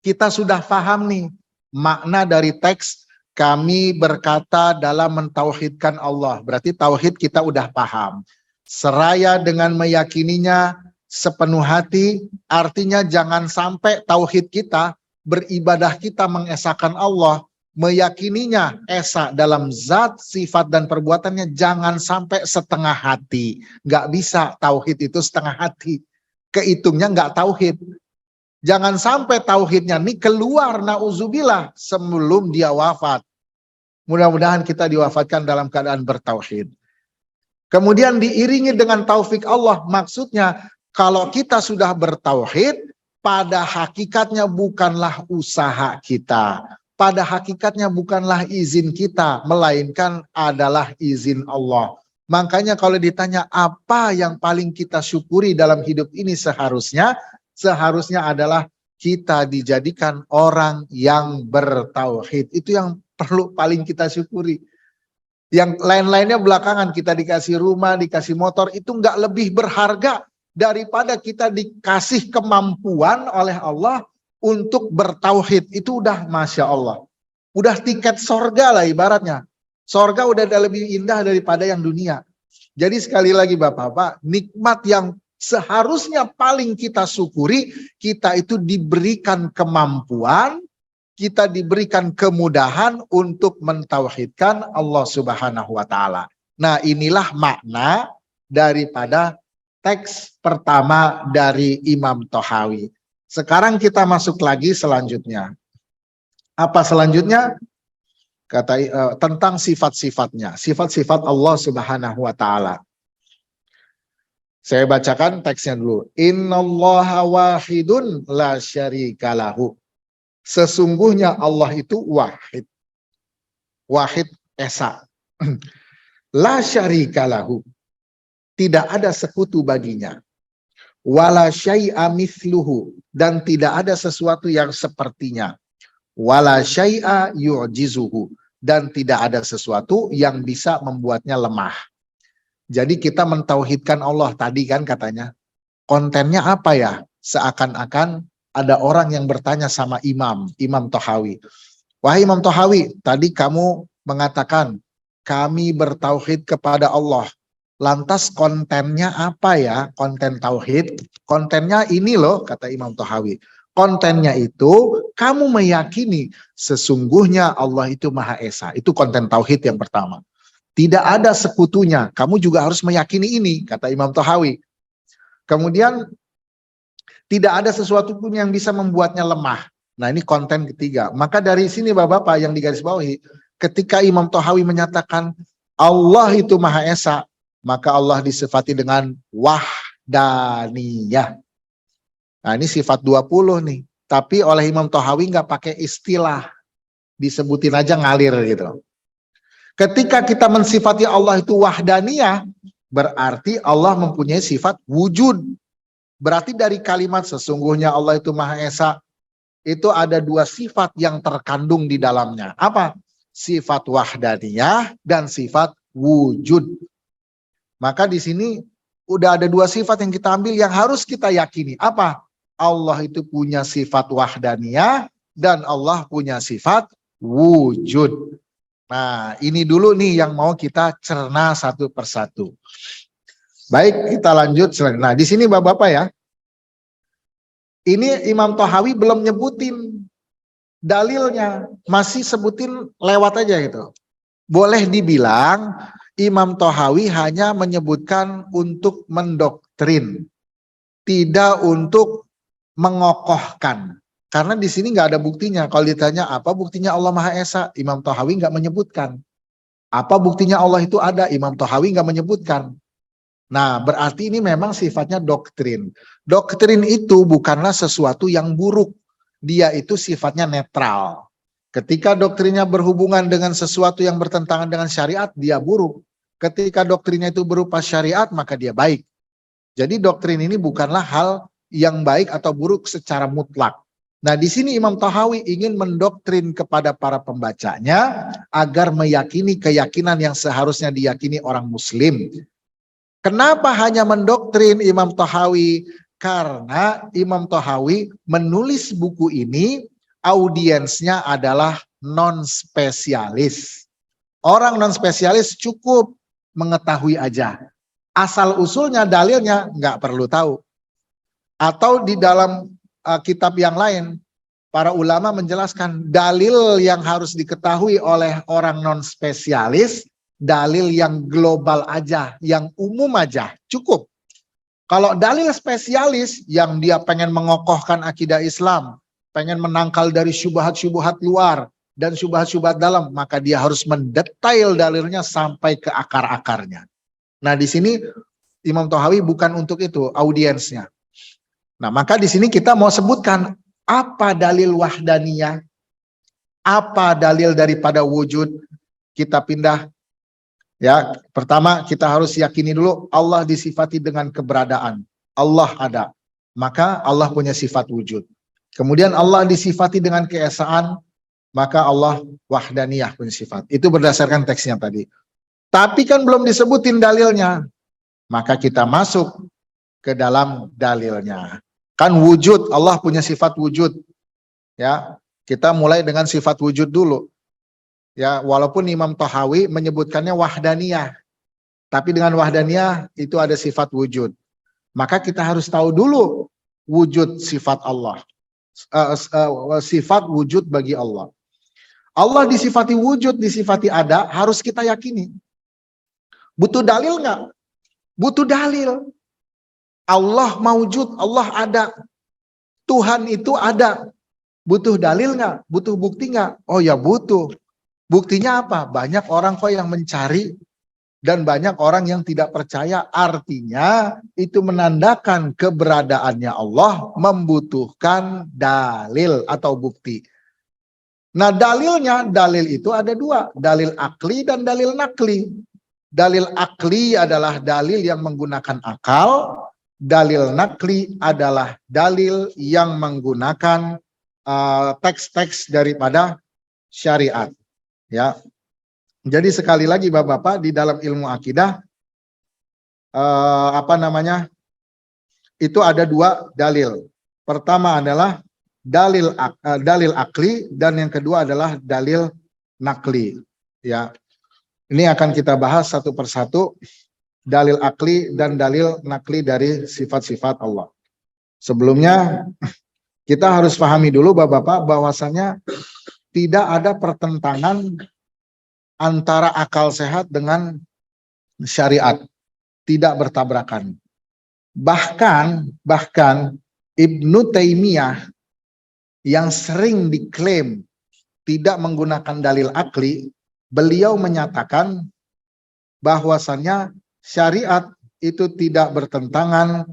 kita sudah paham nih makna dari teks kami berkata dalam mentauhidkan Allah. Berarti tauhid kita udah paham. Seraya dengan meyakininya sepenuh hati, artinya jangan sampai tauhid kita, beribadah kita mengesahkan Allah, meyakininya esa dalam zat, sifat, dan perbuatannya, jangan sampai setengah hati. Nggak bisa tauhid itu setengah hati. Kehitungnya nggak tauhid. Jangan sampai tauhidnya ini keluar, na'udzubillah, sebelum dia wafat. Mudah-mudahan kita diwafatkan dalam keadaan bertauhid. Kemudian diiringi dengan taufik Allah, maksudnya kalau kita sudah bertauhid, pada hakikatnya bukanlah usaha kita. Pada hakikatnya bukanlah izin kita, melainkan adalah izin Allah. Makanya kalau ditanya apa yang paling kita syukuri dalam hidup ini seharusnya adalah kita dijadikan orang yang bertauhid. Itu yang perlu paling kita syukuri. Yang lain-lainnya belakangan, kita dikasih rumah, dikasih motor, itu nggak lebih berharga daripada kita dikasih kemampuan oleh Allah untuk bertauhid. Itu udah Masya Allah. Udah tiket sorga lah ibaratnya. Sorga udah lebih indah daripada yang dunia. Jadi sekali lagi Bapak-Bapak, nikmat yang seharusnya paling kita syukuri, kita itu diberikan kemampuan, kita diberikan kemudahan untuk mentauhidkan Allah Subhanahu wa Ta'ala. Nah, inilah makna daripada teks pertama dari Imam Thahawi. Sekarang kita masuk lagi selanjutnya. Apa selanjutnya? Kata tentang sifat-sifatnya, sifat-sifat Allah Subhanahu wa Ta'ala. Saya bacakan teksnya dulu. Innallaha wahidun la syarika lahu. Sesungguhnya Allah itu wahid. Wahid esa. La syarika lahu. Tidak ada sekutu baginya. Wala syai'a mithluhu, dan tidak ada sesuatu yang sepertinya. Wala syai'a yu'jizuhu, dan tidak ada sesuatu yang bisa membuatnya lemah. Jadi kita mentauhidkan Allah tadi kan katanya. Kontennya apa ya? Seakan-akan ada orang yang bertanya sama Imam Thahawi. Wahai Imam Thahawi, tadi kamu mengatakan kami bertauhid kepada Allah. Lantas kontennya apa ya? Konten tauhid. Kontennya ini loh, kata Imam Thahawi. Kontennya itu kamu meyakini sesungguhnya Allah itu Maha Esa. Itu konten tauhid yang pertama. Tidak ada sekutunya. Kamu juga harus meyakini ini, kata Imam Thahawi. Kemudian tidak ada sesuatu pun yang bisa membuatnya lemah. Nah, ini konten ketiga. Maka dari sini Bapak-bapak yang digarisbawahi, ketika Imam Thahawi menyatakan Allah itu Maha Esa, maka Allah disifati dengan wahdaniyah. Nah, ini sifat 20 nih. Tapi oleh Imam Thahawi nggak pakai istilah. Disebutin aja ngalir gitu. Ketika kita mensifati Allah itu wahdaniyah, berarti Allah mempunyai sifat wujud. Berarti dari kalimat sesungguhnya Allah itu Maha Esa, itu ada dua sifat yang terkandung di dalamnya. Apa? Sifat wahdaniyah dan sifat wujud. Maka di sini udah ada dua sifat yang kita ambil yang harus kita yakini. Apa? Allah itu punya sifat wahdaniyah dan Allah punya sifat wujud. Nah, ini dulu nih yang mau kita cerna satu persatu. Baik, kita lanjut. Nah, di sini Bapak-bapak ya. Ini Imam Thahawi belum nyebutin dalilnya, masih sebutin lewat aja gitu. Boleh dibilang Imam Thahawi hanya menyebutkan untuk mendoktrin, tidak untuk mengokohkan. Karena di sini nggak ada buktinya. Kalau ditanya apa buktinya Allah Maha Esa, Imam Thahawi nggak menyebutkan. Apa buktinya Allah itu ada, Imam Thahawi nggak menyebutkan. Nah, berarti ini memang sifatnya doktrin. Doktrin itu bukanlah sesuatu yang buruk. Dia itu sifatnya netral. Ketika doktrinnya berhubungan dengan sesuatu yang bertentangan dengan syariat, dia buruk. Ketika doktrinnya itu berupa syariat, maka dia baik. Jadi doktrin ini bukanlah hal yang baik atau buruk secara mutlak. Nah, di sini Imam Thahawi ingin mendoktrin kepada para pembacanya agar meyakini keyakinan yang seharusnya diyakini orang muslim. Kenapa hanya mendoktrin Imam Thahawi? Karena Imam Thahawi menulis buku ini, audiensnya adalah non-spesialis. Orang non-spesialis cukup mengetahui aja. Asal usulnya, dalilnya nggak perlu tahu. Atau di dalam kitab yang lain, para ulama menjelaskan dalil yang harus diketahui oleh orang non-spesialis, dalil yang global aja, yang umum aja, cukup. Kalau dalil spesialis yang dia pengen mengokohkan akidah Islam, pengen menangkal dari syubhat-syubhat luar dan syubhat-syubhat dalam, maka dia harus mendetail dalilnya sampai ke akar-akarnya. Nah, di sini Imam Thahawi bukan untuk itu audiensnya. Nah, maka di sini kita mau sebutkan apa dalil wahdaniyah, apa dalil daripada wujud. Kita pindah. Ya, pertama kita harus yakini dulu Allah disifati dengan keberadaan. Allah ada. Maka Allah punya sifat wujud. Kemudian Allah disifati dengan keesaan, maka Allah wahdaniyah punya sifat. Itu berdasarkan teksnya tadi. Tapi kan belum disebutin dalilnya. Maka kita masuk ke dalam dalilnya. Kan wujud, Allah punya sifat wujud. Ya, kita mulai dengan sifat wujud dulu. Ya, walaupun Imam Thahawi menyebutkannya wahdaniyah, tapi dengan wahdaniyah itu ada sifat wujud. Maka kita harus tahu dulu wujud sifat Allah, sifat wujud bagi Allah. Allah disifati wujud, disifati ada, harus kita yakini. Butuh dalil nggak? Butuh dalil. Allah maujud, Allah ada. Tuhan itu ada. Butuh dalil nggak? Butuh bukti nggak? Oh ya butuh. Buktinya apa? Banyak orang kok yang mencari dan banyak orang yang tidak percaya. Artinya itu menandakan keberadaannya Allah membutuhkan dalil atau bukti. Nah, dalilnya, dalil itu ada dua. Dalil akli dan dalil nakli. Dalil akli adalah dalil yang menggunakan akal. Dalil nakli adalah dalil yang menggunakan teks-teks daripada syariat. Ya, jadi sekali lagi Bapak-bapak di dalam ilmu akidah itu ada dua dalil. Pertama adalah dalil akli dan yang kedua adalah dalil nakli. Ya, Ini akan kita bahas satu persatu, dalil akli dan dalil nakli dari sifat-sifat Allah. Sebelumnya kita harus pahami dulu Bapak-bapak bahwasanya tidak ada pertentangan antara akal sehat dengan syariat, tidak bertabrakan. Bahkan Ibnu Taimiyah yang sering diklaim tidak menggunakan dalil akli, beliau menyatakan bahwasannya syariat itu tidak bertentangan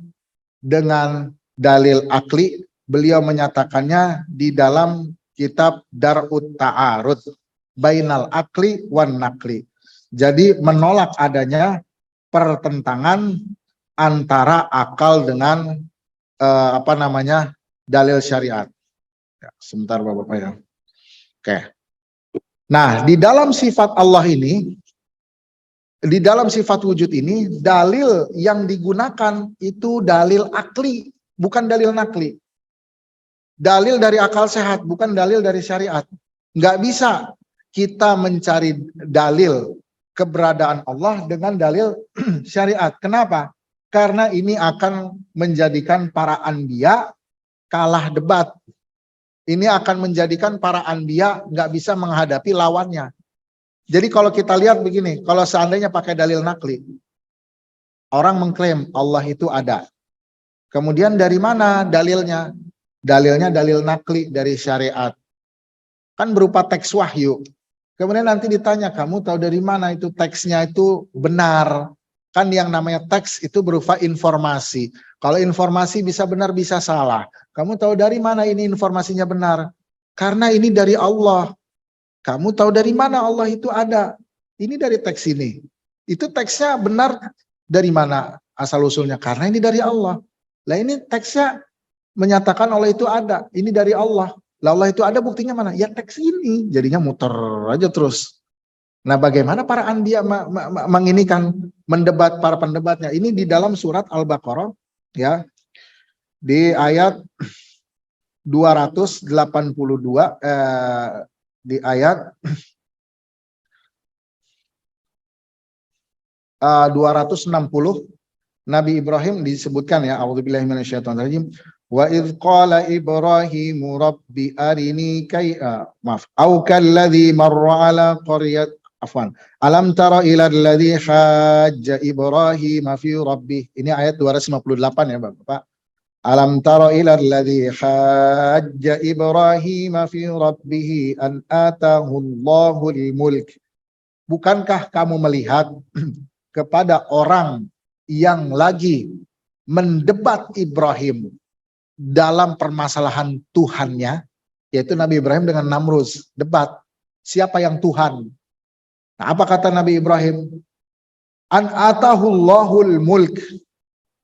dengan dalil akli. Beliau menyatakannya di dalam kitab Dar'ut Ta'arud Bainal Akli wan Nakli. Jadi menolak adanya pertentangan antara akal dengan dalil syariat. Ya, sebentar Bapak-bapak ya. Oke. Nah, di dalam sifat Allah ini, di dalam sifat wujud ini, dalil yang digunakan itu dalil akli, bukan dalil nakli. Dalil dari akal sehat, bukan dalil dari syariat. Nggak bisa kita mencari dalil keberadaan Allah dengan dalil syariat. Kenapa? Karena ini akan menjadikan para anbiya kalah debat. Ini akan menjadikan para anbiya nggak bisa menghadapi lawannya. Jadi kalau kita lihat begini, kalau seandainya pakai dalil nakli, orang mengklaim Allah itu ada. Kemudian dari mana dalilnya? Dalilnya dalil nakli dari syariat. Kan berupa teks wahyu. Kemudian nanti ditanya, kamu tahu dari mana itu teksnya itu benar? Kan yang namanya teks itu berupa informasi. Kalau informasi bisa benar bisa salah. Kamu tahu dari mana ini informasinya benar? Karena ini dari Allah. Kamu tahu dari mana Allah itu ada? Ini dari teks ini. Itu teksnya benar dari mana asal usulnya? Karena ini dari Allah. Lah ini teksnya menyatakan Allah itu ada. Ini dari Allah. Lah Allah itu ada buktinya mana? Ya teks ini. Jadinya muter aja terus. Nah bagaimana para anbiya menginikan mendebat para pendebatnya? Ini di dalam surat Al-Baqarah ya. Di ayat 282 di ayat 260 Nabi Ibrahim disebutkan ya, a'udzubillahi minasyaitonirrajim. Wa idz qala Ibrahim rabbi arini au kalladzi marra ala qaryat alam tara ila alladzi hajja Ibrahim fi rabbih. Ini ayat 258 ya Bapak. Alam tara ila alladzi hajja Ibrahim fi rabbih an atahu Allahul mulk. Bukankah kamu melihat kepada orang yang lagi mendebat Ibrahim dalam permasalahan Tuhannya, yaitu Nabi Ibrahim dengan Namrus, debat siapa yang Tuhan. Nah, apa kata Nabi Ibrahim? An atahullahul mulk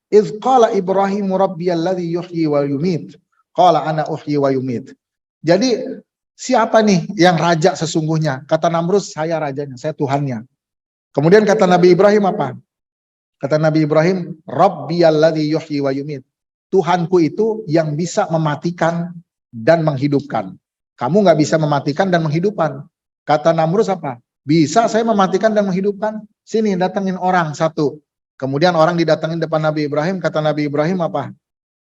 idz qala Ibrahim rabbiyalladzi yuhyi wa yumit qala ana uhyi wa yumit. Jadi siapa nih yang raja sesungguhnya? Kata Namrus, saya rajanya, saya Tuhannya. Kemudian kata Nabi Ibrahim apa? Kata Nabi Ibrahim, Rabbiyalladzi yuhyi wa yumit. Tuhanku itu yang bisa mematikan dan menghidupkan. Kamu nggak bisa mematikan dan menghidupkan. Kata Namrus apa? Bisa saya mematikan dan menghidupkan. Sini datangin orang satu. Kemudian orang didatangin depan Nabi Ibrahim. Kata Nabi Ibrahim apa?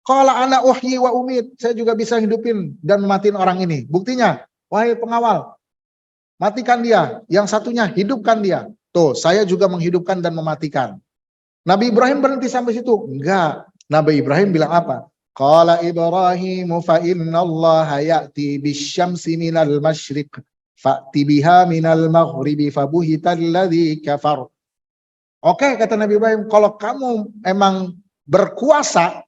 Qala ana uhyi wa umit. Saya juga bisa hidupin dan mematiin orang ini. Buktinya, wahai pengawal, matikan dia. Yang satunya hidupkan dia. Tuh, saya juga menghidupkan dan mematikan. Nabi Ibrahim berhenti sampai situ? Enggak. Nabi Ibrahim bilang apa? Qala Ibrahim fa innallaha ya'ti bisyamsi minal masyriq fa'ti biha minal maghribi fabuhital ladzi kafar. Oke, kata Nabi Ibrahim, kalau kamu emang berkuasa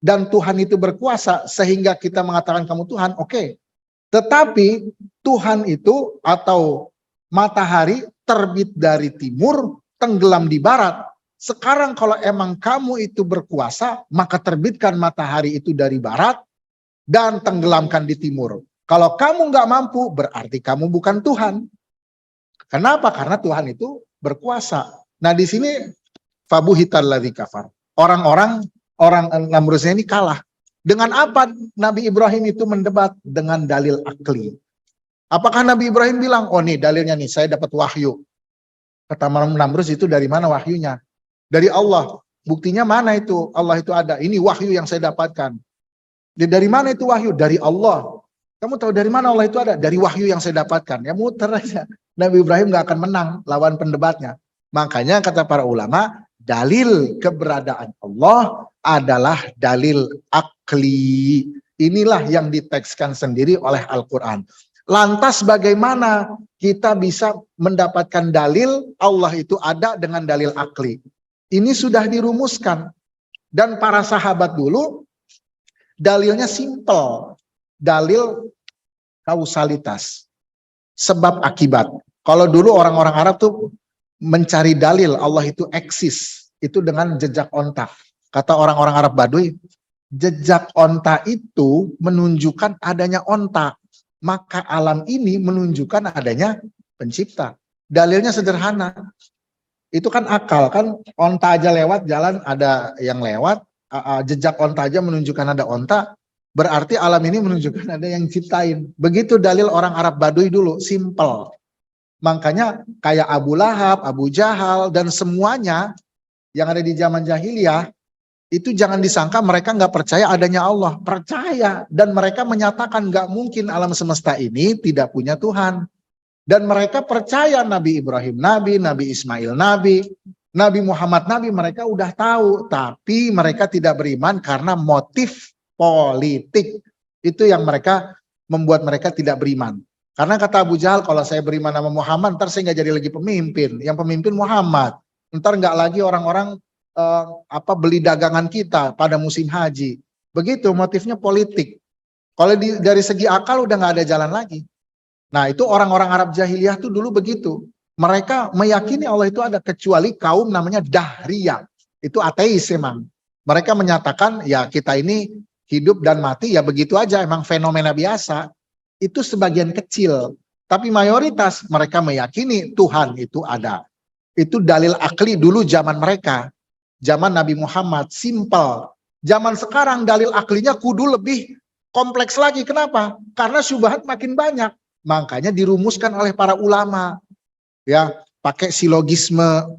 dan Tuhan itu berkuasa sehingga kita mengatakan kamu Tuhan, oke. Tetapi Tuhan itu atau matahari terbit dari timur, tenggelam di barat. Sekarang kalau emang kamu itu berkuasa, maka terbitkan matahari itu dari barat dan tenggelamkan di timur. Kalau kamu nggak mampu, berarti kamu bukan Tuhan. Kenapa? Karena Tuhan itu berkuasa. Nah di sini fabuhital ladzi kafar. Orang Namrusnya ini kalah. Dengan apa Nabi Ibrahim itu mendebat? Dengan dalil akli. Apakah Nabi Ibrahim bilang, oh nih dalilnya nih, saya dapat wahyu. Kata Namrus, itu dari mana wahyunya? Dari Allah. Buktinya mana itu? Allah itu ada. Ini wahyu yang saya dapatkan. Dari mana itu wahyu? Dari Allah. Kamu tahu dari mana Allah itu ada? Dari wahyu yang saya dapatkan. Ya muter aja. Nabi Ibrahim gak akan menang lawan pendebatnya. Makanya kata para ulama, dalil keberadaan Allah adalah dalil akli. Inilah yang ditekskan sendiri oleh Al-Quran. Lantas bagaimana kita bisa mendapatkan dalil Allah itu ada dengan dalil akli? Ini sudah dirumuskan. Dan para sahabat dulu dalilnya simple. Dalil kausalitas. Sebab akibat. Kalau dulu orang-orang Arab tuh mencari dalil Allah itu eksis. Itu dengan jejak onta. Kata orang-orang Arab Baduy, jejak onta itu menunjukkan adanya onta. Maka alam ini menunjukkan adanya pencipta. Dalilnya sederhana. Itu kan akal, kan onta aja lewat jalan ada yang lewat, jejak onta aja menunjukkan ada onta, berarti alam ini menunjukkan ada yang ciptain. Begitu dalil orang Arab Baduy dulu, simple. Makanya kayak Abu Lahab, Abu Jahal, dan semuanya yang ada di zaman jahiliyah, itu jangan disangka mereka nggak percaya adanya Allah. Percaya. Dan mereka menyatakan nggak mungkin alam semesta ini tidak punya Tuhan. Dan mereka percaya Nabi Ibrahim Nabi, Nabi Ismail Nabi, Nabi Muhammad Nabi, mereka udah tahu. Tapi mereka tidak beriman karena motif politik. Itu yang mereka membuat mereka tidak beriman. Karena kata Abu Jahal, kalau saya beriman sama Muhammad, ntar saya nggak jadi lagi pemimpin. Yang pemimpin Muhammad. Ntar nggak lagi orang-orang beli dagangan kita pada musim haji. Begitu motifnya politik. Kalau dari segi akal udah nggak ada jalan lagi. Nah itu orang-orang Arab jahiliyah tuh dulu begitu. Mereka meyakini Allah itu ada, kecuali kaum namanya Dahriyah. Itu ateis emang. Mereka menyatakan ya kita ini hidup dan mati ya begitu aja, emang fenomena biasa. Itu sebagian kecil. Tapi mayoritas mereka meyakini Tuhan itu ada. Itu dalil akli dulu zaman mereka. Zaman Nabi Muhammad, simple. Zaman sekarang dalil aklinya kudu lebih kompleks lagi. Kenapa? Karena syubhat makin banyak. Makanya dirumuskan oleh para ulama. Ya, pakai silogisme,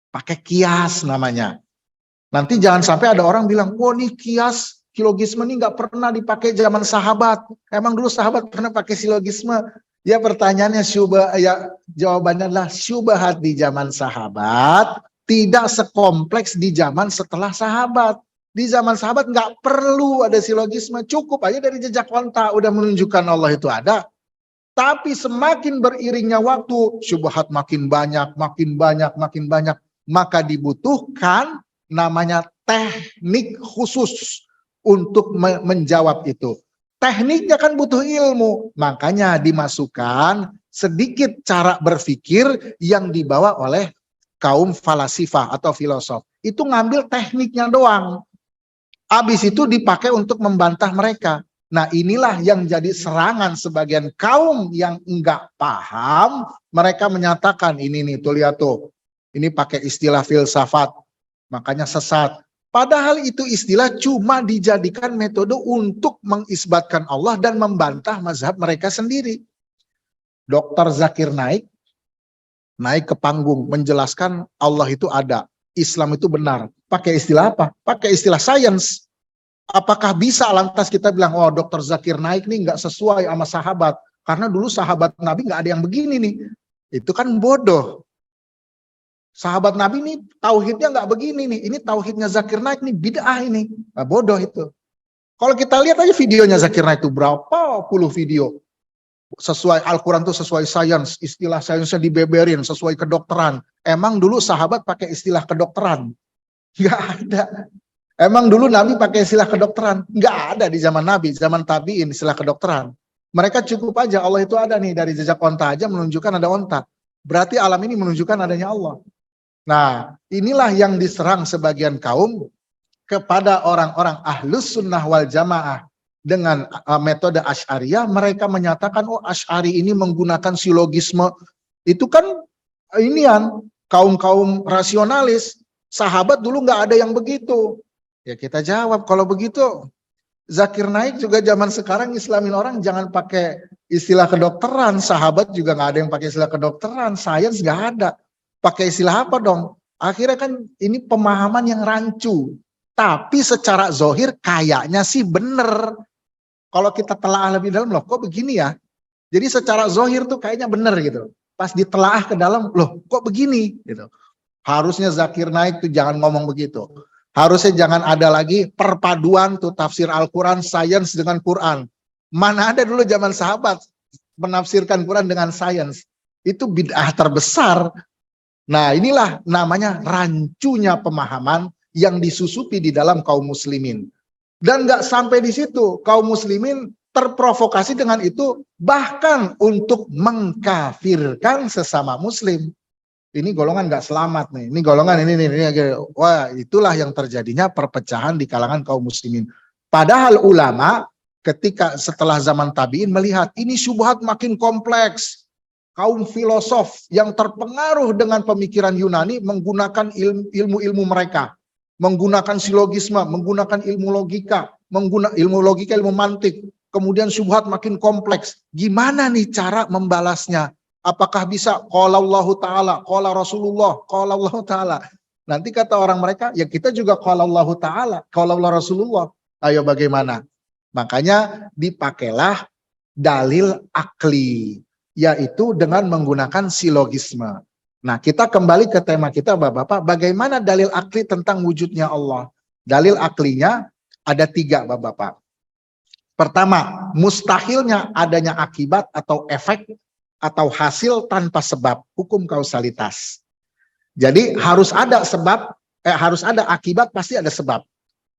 pakai kias namanya. Nanti jangan sampai ada orang bilang, "Oh, nih kias, silogisme ini nggak pernah dipakai zaman sahabat. Emang dulu sahabat pernah pakai silogisme?" Ya pertanyaannya jawabannya adalah syubhat di zaman sahabat tidak sekompleks di zaman setelah sahabat. Di zaman sahabat nggak perlu ada silogisme, cukup aja dari jejak onta udah menunjukkan Allah itu ada. Tapi semakin beriringnya waktu, syubhat makin banyak, maka dibutuhkan namanya teknik khusus untuk menjawab itu. Tekniknya kan butuh ilmu, makanya dimasukkan sedikit cara berpikir yang dibawa oleh kaum falasifah atau filosof. Itu ngambil tekniknya doang. Habis itu dipakai untuk membantah mereka. Nah inilah yang jadi serangan sebagian kaum yang enggak paham. Mereka menyatakan ini nih tuh lihat tuh. Ini pakai istilah filsafat. Makanya sesat. Padahal itu istilah cuma dijadikan metode untuk mengisbatkan Allah dan membantah mazhab mereka sendiri. Dr. Zakir naik ke panggung menjelaskan Allah itu ada, Islam itu benar. Pakai istilah apa? Pakai istilah sains. Apakah bisa lantas kita bilang, oh Dr. Zakir Naik nih nggak sesuai sama sahabat, karena dulu sahabat Nabi nggak ada yang begini nih. Itu kan bodoh. Sahabat Nabi nih tauhidnya nggak begini nih, ini tauhidnya Zakir Naik nih bid'ah ini. Nah, bodoh itu. Kalau kita lihat aja videonya Zakir Naik itu berapa puluh video. Sesuai Al-Quran tuh sesuai sains, istilah sainsnya dibeberin, sesuai kedokteran. Emang dulu sahabat pakai istilah kedokteran? Nggak ada. Emang dulu Nabi pakai istilah kedokteran? Nggak ada di zaman Nabi, zaman tabiin istilah kedokteran. Mereka cukup aja Allah itu ada nih, dari jejak onta aja menunjukkan ada onta. Berarti alam ini menunjukkan adanya Allah. Nah inilah yang diserang sebagian kaum kepada orang-orang ahlus sunnah wal jamaah. Dengan metode Asy'ariyah, mereka menyatakan, oh Asy'ari ini menggunakan silogisme. Itu kan inian kaum-kaum rasionalis. Sahabat dulu nggak ada yang begitu. Ya kita jawab, kalau begitu Zakir Naik juga zaman sekarang islamin orang jangan pakai istilah kedokteran. Sahabat juga nggak ada yang pakai istilah kedokteran. Sains nggak ada. Pakai istilah apa dong? Akhirnya kan ini pemahaman yang rancu. Tapi secara zohir kayaknya sih bener. Kalau kita telaah lebih dalam, loh kok begini ya? Jadi secara zohir tuh kayaknya bener gitu. Pas ditelaah ke dalam, loh kok begini gitu. Harusnya Zakir Naik tuh jangan ngomong begitu. Harusnya jangan ada lagi perpaduan tuh tafsir Al-Quran, sains dengan Quran. Mana ada dulu zaman sahabat menafsirkan Quran dengan sains. Itu bid'ah terbesar. Nah inilah namanya rancunya pemahaman yang disusupi di dalam kaum muslimin. Dan nggak sampai di situ, kaum muslimin terprovokasi dengan itu, bahkan untuk mengkafirkan sesama muslim. Ini golongan nggak selamat nih, ini golongan ini. Wah, itulah yang terjadinya perpecahan di kalangan kaum muslimin. Padahal ulama ketika setelah zaman tabi'in melihat ini syubhat makin kompleks. Kaum filosof yang terpengaruh dengan pemikiran Yunani menggunakan ilmu-ilmu mereka, menggunakan silogisme, menggunakan ilmu logika, ilmu mantik. Kemudian syubhat makin kompleks. Gimana nih cara membalasnya? Apakah bisa qala Allah Ta'ala, qala Rasulullah, qala Allah Ta'ala. Nanti kata orang mereka, ya kita juga qala Allah Ta'ala, qala Allah Rasulullah. Ayo bagaimana? Makanya dipakailah dalil akli, yaitu dengan menggunakan silogisme. Nah, kita kembali ke tema kita Bapak-Bapak, bagaimana dalil akli tentang wujudnya Allah? Dalil aklinya ada 3 Bapak-Bapak. Pertama, mustahilnya adanya akibat atau efek atau hasil tanpa sebab, hukum kausalitas. Jadi harus ada sebab, harus ada akibat, pasti ada sebab.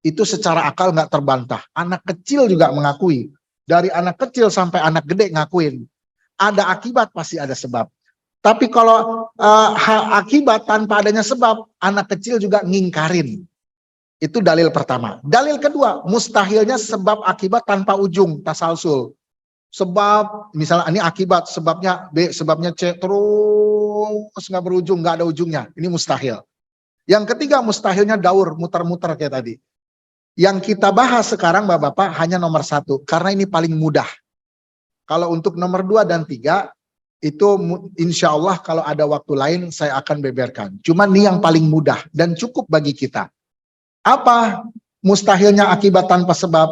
Itu secara akal nggak terbantah. Anak kecil juga mengakui. Dari anak kecil sampai anak gede ngakuin. Ada akibat, pasti ada sebab. Tapi kalau akibat tanpa adanya sebab, anak kecil juga ngingkarin. Itu dalil pertama. Dalil kedua, mustahilnya sebab akibat tanpa ujung, tasalsul. Sebab, misalnya ini akibat, sebabnya B, sebabnya C, terus nggak berujung, nggak ada ujungnya. Ini mustahil. Yang ketiga, mustahilnya daur, muter-muter kayak tadi. Yang kita bahas sekarang Bapak-Bapak hanya nomor 1, karena ini paling mudah. Kalau untuk nomor 2 dan 3, itu insya Allah kalau ada waktu lain saya akan beberkan. Cuma ini yang paling mudah dan cukup bagi kita. Apa mustahilnya akibat tanpa sebab?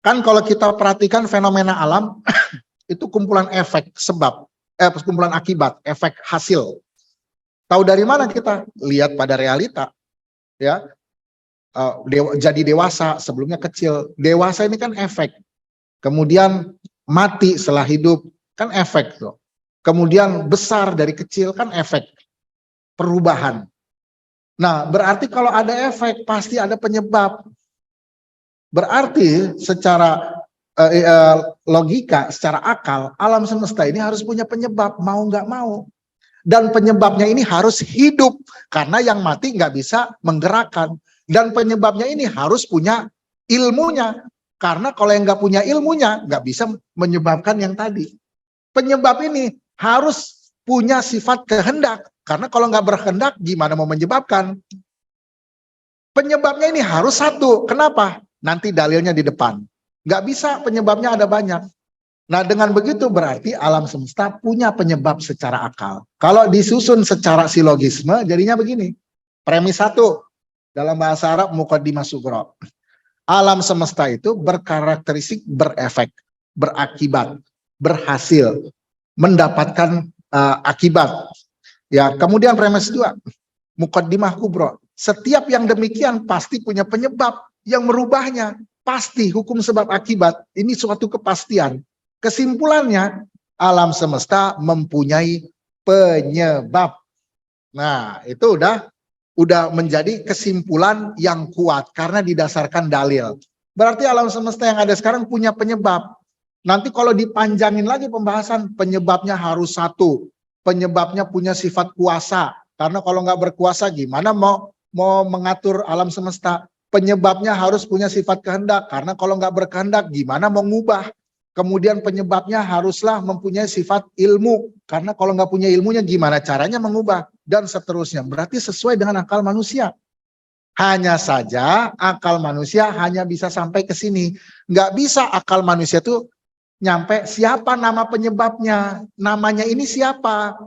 Kan kalau kita perhatikan fenomena alam, itu kumpulan efek, sebab, kumpulan akibat, efek, hasil. Tahu dari mana kita? Lihat pada realita. Ya, jadi dewasa, sebelumnya kecil. Dewasa ini kan efek. Kemudian mati setelah hidup, kan efek tuh. Kemudian besar dari kecil, kan efek. Perubahan. Nah, berarti kalau ada efek, pasti ada penyebab. Berarti secara logika, secara akal, alam semesta ini harus punya penyebab, mau nggak mau. Dan penyebabnya ini harus hidup, karena yang mati nggak bisa menggerakkan. Dan penyebabnya ini harus punya ilmunya, karena kalau yang nggak punya ilmunya, nggak bisa menyebabkan yang tadi. Penyebab ini harus punya sifat kehendak, karena kalau nggak berkehendak, gimana mau menyebabkan? Penyebabnya ini harus satu, kenapa? Nanti dalilnya di depan. Nggak bisa, penyebabnya ada banyak. Nah dengan begitu berarti alam semesta punya penyebab secara akal. Kalau disusun secara silogisme jadinya begini. Premis 1 dalam bahasa Arab muqaddimah sughra. Alam semesta itu berkarakteristik berefek, berakibat, berhasil, mendapatkan akibat. Ya, kemudian premis 2 muqaddimah kubra. Setiap yang demikian pasti punya penyebab yang merubahnya, pasti hukum sebab akibat, ini suatu kepastian. Kesimpulannya, alam semesta mempunyai penyebab. Nah, itu udah menjadi kesimpulan yang kuat karena didasarkan dalil. Berarti alam semesta yang ada sekarang punya penyebab. Nanti kalau dipanjangin lagi pembahasan, penyebabnya harus 1. Penyebabnya punya sifat kuasa. Karena kalau nggak berkuasa gimana mau mengatur alam semesta? Penyebabnya harus punya sifat kehendak, karena kalau nggak berkehendak gimana mau ngubah. Kemudian penyebabnya haruslah mempunyai sifat ilmu, karena kalau nggak punya ilmunya gimana caranya mengubah, dan seterusnya. Berarti sesuai dengan akal manusia. Hanya saja akal manusia hanya bisa sampai ke sini. Nggak bisa akal manusia tuh nyampe siapa nama penyebabnya, namanya ini siapa.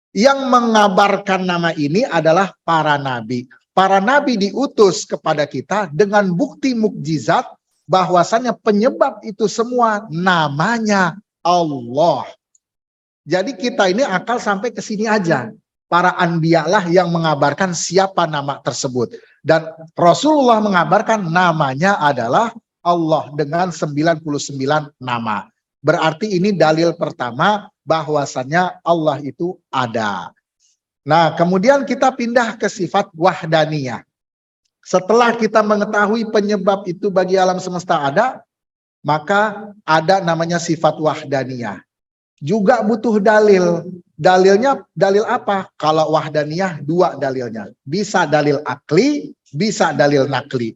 Yang mengabarkan nama ini adalah para nabi. Para nabi diutus kepada kita dengan bukti mukjizat bahwasannya penyebab itu semua namanya Allah. Jadi kita ini akal sampai ke sini aja. Para anbiya lah yang mengabarkan siapa nama tersebut. Dan Rasulullah mengabarkan namanya adalah Allah dengan 99 nama. Berarti ini dalil pertama bahwasannya Allah itu ada. Nah, kemudian kita pindah ke sifat wahdaniyah. Setelah kita mengetahui penyebab itu bagi alam semesta ada, maka ada namanya sifat wahdaniyah. Juga butuh dalil. Dalilnya dalil apa? Kalau wahdaniyah dua dalilnya. Bisa dalil akli, bisa dalil nakli.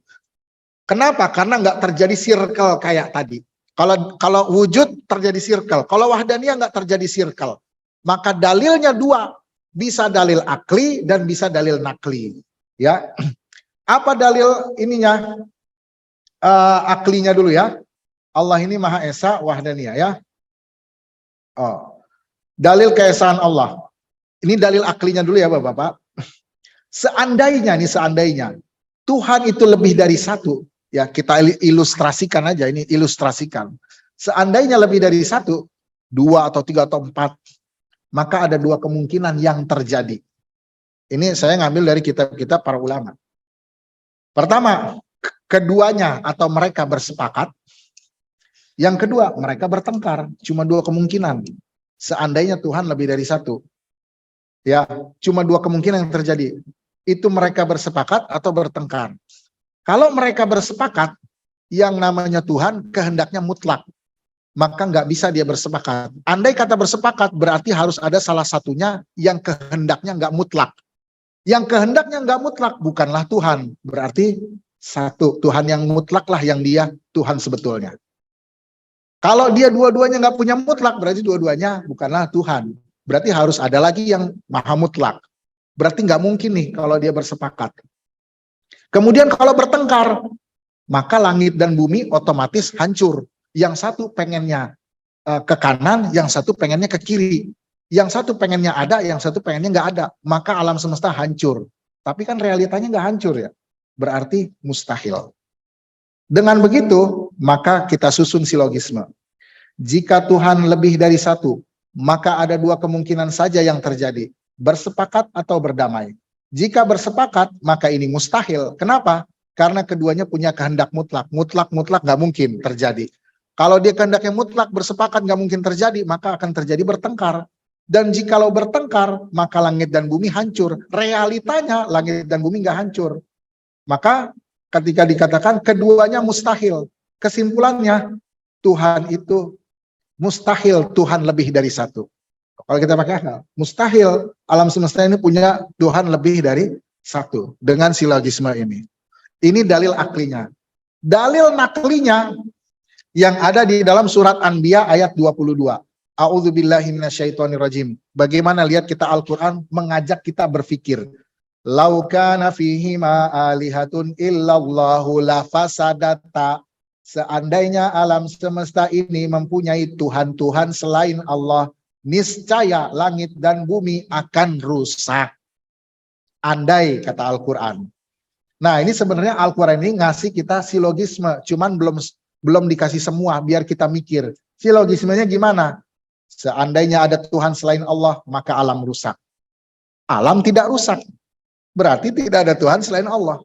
Kenapa? Karena nggak terjadi circle kayak tadi. Kalau wujud terjadi circle, kalau wahdaniyah nggak terjadi circle. Maka dalilnya dua, bisa dalil akli dan bisa dalil nakli. Ya, apa dalil ininya? Aklinya dulu ya. Allah ini Maha Esa, wahdaniyah ya. Oh, dalil keesaan Allah. Ini dalil aklinya dulu ya Bapak-bapak. Seandainya Tuhan itu lebih dari satu. Ya, kita ilustrasikan aja, ini ilustrasikan. Seandainya lebih dari satu, dua atau tiga atau empat, maka ada dua kemungkinan yang terjadi. Ini saya ngambil dari kitab-kitab para ulama. Pertama, keduanya atau mereka bersepakat. Yang kedua, mereka bertengkar. Cuma dua kemungkinan. Seandainya Tuhan lebih dari satu. Ya, cuma dua kemungkinan yang terjadi. Itu mereka bersepakat atau bertengkar. Kalau mereka bersepakat, yang namanya Tuhan kehendaknya mutlak, maka nggak bisa dia bersepakat. Andai kata bersepakat, berarti harus ada salah satunya yang kehendaknya nggak mutlak. Yang kehendaknya nggak mutlak bukanlah Tuhan, berarti satu Tuhan yang mutlak lah yang dia Tuhan sebetulnya. Kalau dia dua-duanya nggak punya mutlak, berarti dua-duanya bukanlah Tuhan. Berarti harus ada lagi yang maha mutlak. Berarti nggak mungkin nih kalau dia bersepakat. Kemudian kalau bertengkar, maka langit dan bumi otomatis hancur. Yang satu pengennya ke kanan, yang satu pengennya ke kiri. Yang satu pengennya ada, yang satu pengennya nggak ada. Maka alam semesta hancur. Tapi kan realitanya nggak hancur ya. Berarti mustahil. Dengan begitu, maka kita susun silogisme. Jika Tuhan lebih dari satu, maka ada dua kemungkinan saja yang terjadi. Bersepakat atau berdamai. Jika bersepakat, maka ini mustahil. Kenapa? Karena keduanya punya kehendak mutlak. Mutlak nggak mungkin terjadi. Kalau dia kehendaknya mutlak, bersepakat nggak mungkin terjadi, maka akan terjadi bertengkar. Dan jikalau bertengkar, maka langit dan bumi hancur. Realitanya langit dan bumi nggak hancur. Maka ketika dikatakan keduanya mustahil, kesimpulannya Tuhan itu mustahil Tuhan lebih dari satu. Kalau kita pakai akal, mustahil alam semesta ini punya Tuhan lebih dari satu dengan silogisme ini. Ini dalil aklinya. Dalil naklinya yang ada di dalam surat Anbiya ayat 22. A'udzubillahi minasyaitonirrajim. Bagaimana lihat kita Al-Quran mengajak kita berpikir. Lau kana fihima alihatun illallahu lafasadata. Seandainya alam semesta ini mempunyai Tuhan-Tuhan selain Allah, niscaya langit dan bumi akan rusak. Andai, kata Al-Quran. Nah, ini sebenarnya Al-Quran ini ngasih kita silogisme, cuman belum dikasih semua, biar kita mikir. Silogismenya gimana? Seandainya ada Tuhan selain Allah, maka alam rusak. Alam tidak rusak. Berarti tidak ada Tuhan selain Allah.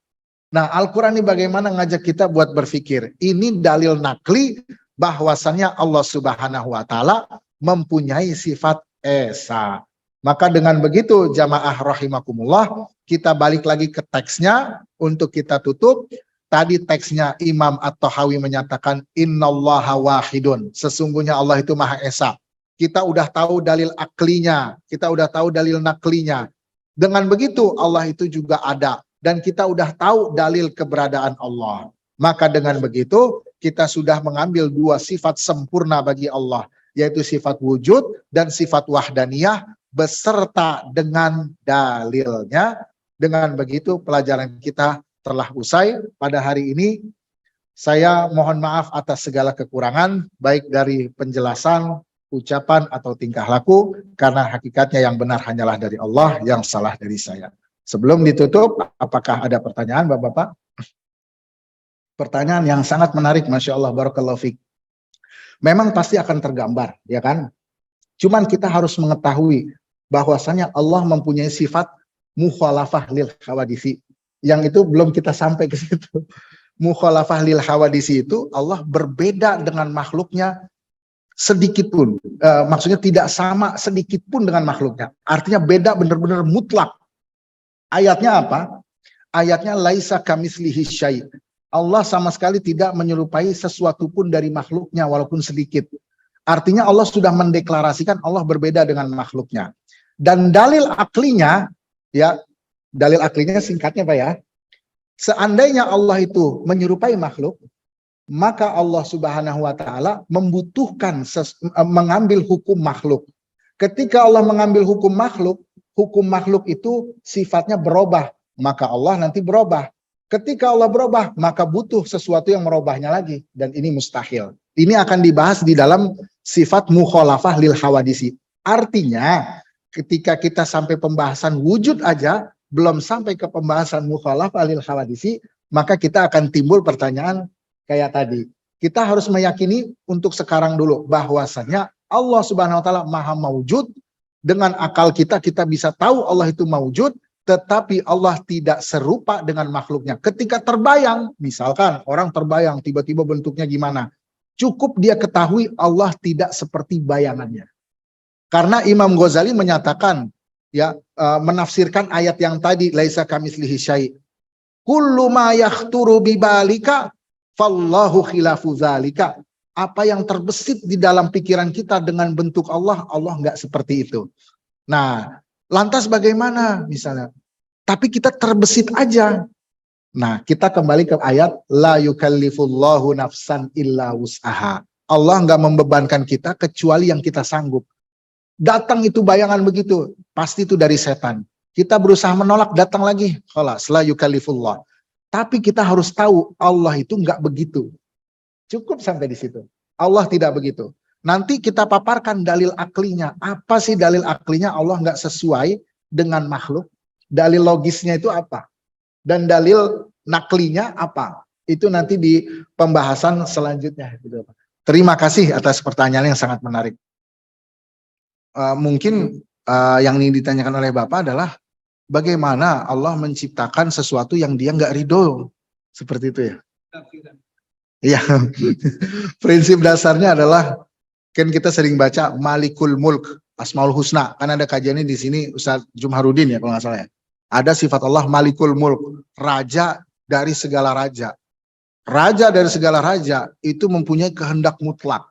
Nah, Al-Quran ini bagaimana ngajak kita buat berpikir. Ini dalil nakli bahwasannya Allah Subhanahu wa Ta'ala mempunyai sifat esa. Maka dengan begitu jamaah rahimakumullah, kita balik lagi ke teksnya untuk kita tutup. Tadi teksnya Imam At-Tahawi menyatakan innallaha wahidun. Sesungguhnya Allah itu Maha Esa. Kita udah tahu dalil aklinya, kita udah tahu dalil naklinya. Dengan begitu Allah itu juga ada. Dan kita udah tahu dalil keberadaan Allah. Maka dengan begitu kita sudah mengambil dua sifat sempurna bagi Allah, yaitu sifat wujud dan sifat wahdaniyah beserta dengan dalilnya. Dengan begitu pelajaran kita telah usai pada hari ini. Saya mohon maaf atas segala kekurangan, baik dari penjelasan ucapan atau tingkah laku, karena hakikatnya yang benar hanyalah dari Allah, yang salah dari saya. Sebelum ditutup, apakah ada pertanyaan Bapak-Bapak? Pertanyaan yang sangat menarik, Masya Allah, Barakallahu Fik. Memang pasti akan tergambar, ya kan? Cuman kita harus mengetahui bahwasanya Allah mempunyai sifat mukhalafah lil hawadisi. Yang itu belum kita sampai ke situ. Mukhalafah lil hawadisi itu Allah berbeda dengan makhluknya sedikit pun. Maksudnya tidak sama sedikit pun dengan makhluknya. Artinya beda benar-benar mutlak. Ayatnya apa? Ayatnya laisa kamitslihi syai'. Allah sama sekali tidak menyerupai sesuatu pun dari makhluknya walaupun sedikit. Artinya Allah sudah mendeklarasikan Allah berbeda dengan makhluknya. Dan dalil aklinya, ya, dalil aklinya singkatnya Pak ya, seandainya Allah itu menyerupai makhluk, maka Allah Subhanahu wa taala membutuhkan mengambil hukum makhluk. Ketika Allah mengambil hukum makhluk itu sifatnya berubah, maka Allah nanti berubah. Ketika Allah berubah, maka butuh sesuatu yang merubahnya lagi, dan ini mustahil. Ini akan dibahas di dalam sifat mukhalafah lil hawadisi. Artinya, ketika kita sampai pembahasan wujud aja, belum sampai ke pembahasan mukhalafah lil hawadisi, maka kita akan timbul pertanyaan kayak tadi. Kita harus meyakini untuk sekarang dulu bahwasannya Allah Subhanahu wa taala Maha Maujud. Dengan akal kita bisa tahu Allah itu maujud, tetapi Allah tidak serupa dengan makhluknya. Ketika terbayang, misalkan orang terbayang tiba-tiba bentuknya gimana, cukup dia ketahui Allah tidak seperti bayangannya. Karena Imam Ghazali menyatakan, ya, menafsirkan ayat yang tadi, laisa kamitslihi syai'. Kullu ma yakhturu bibalika fallahu khilafu dzalika. Apa yang terbesit di dalam pikiran kita dengan bentuk Allah, Allah nggak seperti itu. Nah, lantas bagaimana misalnya? Tapi kita terbesit aja. Nah, kita kembali ke ayat la yukallifullahu nafsan illa wus'aha. Allah nggak membebankan kita kecuali yang kita sanggup. Datang itu bayangan begitu, pasti itu dari setan. Kita berusaha menolak, datang lagi. Khalas, la yukallifullah. Tapi kita harus tahu Allah itu nggak begitu. Cukup sampai di situ. Allah tidak begitu. Nanti kita paparkan dalil aklinya. Apa sih dalil aklinya Allah nggak sesuai dengan makhluk? Dalil logisnya itu apa? Dan dalil naklinya apa? Itu nanti di pembahasan selanjutnya. Terima kasih atas pertanyaan yang sangat menarik. Mungkin yang ingin ditanyakan oleh Bapak adalah bagaimana Allah menciptakan sesuatu yang dia nggak ridho. Seperti itu ya? Iya, prinsip dasarnya adalah kan kita sering baca Malikul Mulk, Asmaul Husna. Kan ada kajiannya di sini Ustaz Jumharudin ya kalau nggak salah ya. Ada sifat Allah Malikul Mulk, raja dari segala raja. Raja dari segala raja itu mempunyai kehendak mutlak.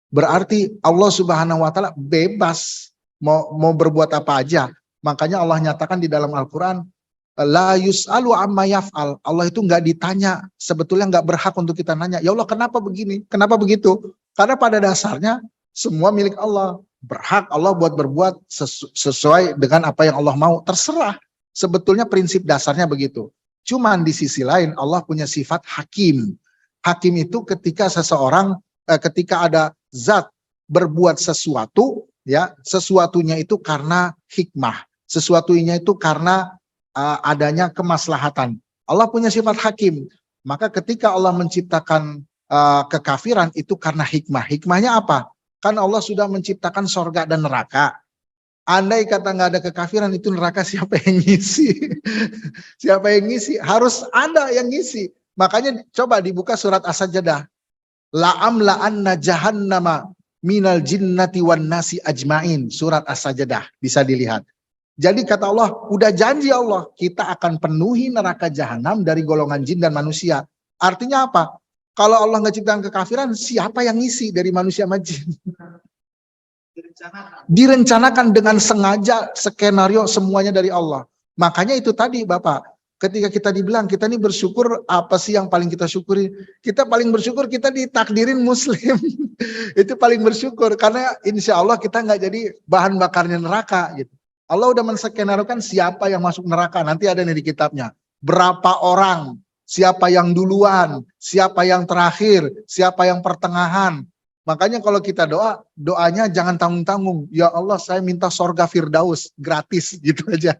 Berarti Allah Subhanahu wa taala bebas mau berbuat apa aja. Makanya Allah nyatakan di dalam Al-Qur'an, la yus'alu amma yaf'al. Allah itu nggak ditanya, sebetulnya nggak berhak untuk kita nanya. Ya Allah, kenapa begini? Kenapa begitu? Karena pada dasarnya semua milik Allah. Berhak Allah buat berbuat sesuai dengan apa yang Allah mau. Terserah. Sebetulnya prinsip dasarnya begitu. Cuman di sisi lain Allah punya sifat hakim. Hakim itu ketika seseorang, ketika ada zat berbuat sesuatu, ya sesuatunya itu karena hikmah. Sesuatunya itu karena adanya kemaslahatan. Allah punya sifat hakim. Maka ketika Allah menciptakan kekafiran itu karena hikmah. Hikmahnya apa? Kan Allah sudah menciptakan sorga dan neraka. Andai kata nggak ada kekafiran, itu neraka siapa yang ngisi? Siapa yang ngisi? Harus ada yang ngisi. Makanya coba dibuka surat As-Sajdah. La'amla'anna jahannama minal jinnati wan nasi ajmain. Surat As-Sajdah. Bisa dilihat. Jadi kata Allah, udah janji Allah, kita akan penuhi neraka jahanam dari golongan jin dan manusia. Artinya apa? Kalau Allah nggak ciptakan kekafiran, siapa yang ngisi dari manusia sama jin? Direncanakan dengan sengaja, skenario semuanya dari Allah. Makanya itu tadi Bapak, ketika kita dibilang, kita ini bersyukur, apa sih yang paling kita syukuri? Kita paling bersyukur kita ditakdirin muslim. Itu paling bersyukur, karena insya Allah kita nggak jadi bahan bakarnya neraka gitu. Allah udah menskenariokan siapa yang masuk neraka. Nanti ada nih di kitabnya. Berapa orang, siapa yang duluan, siapa yang terakhir, siapa yang pertengahan. Makanya kalau kita doa, doanya jangan tanggung-tanggung. Ya Allah, saya minta sorga Firdaus, gratis gitu aja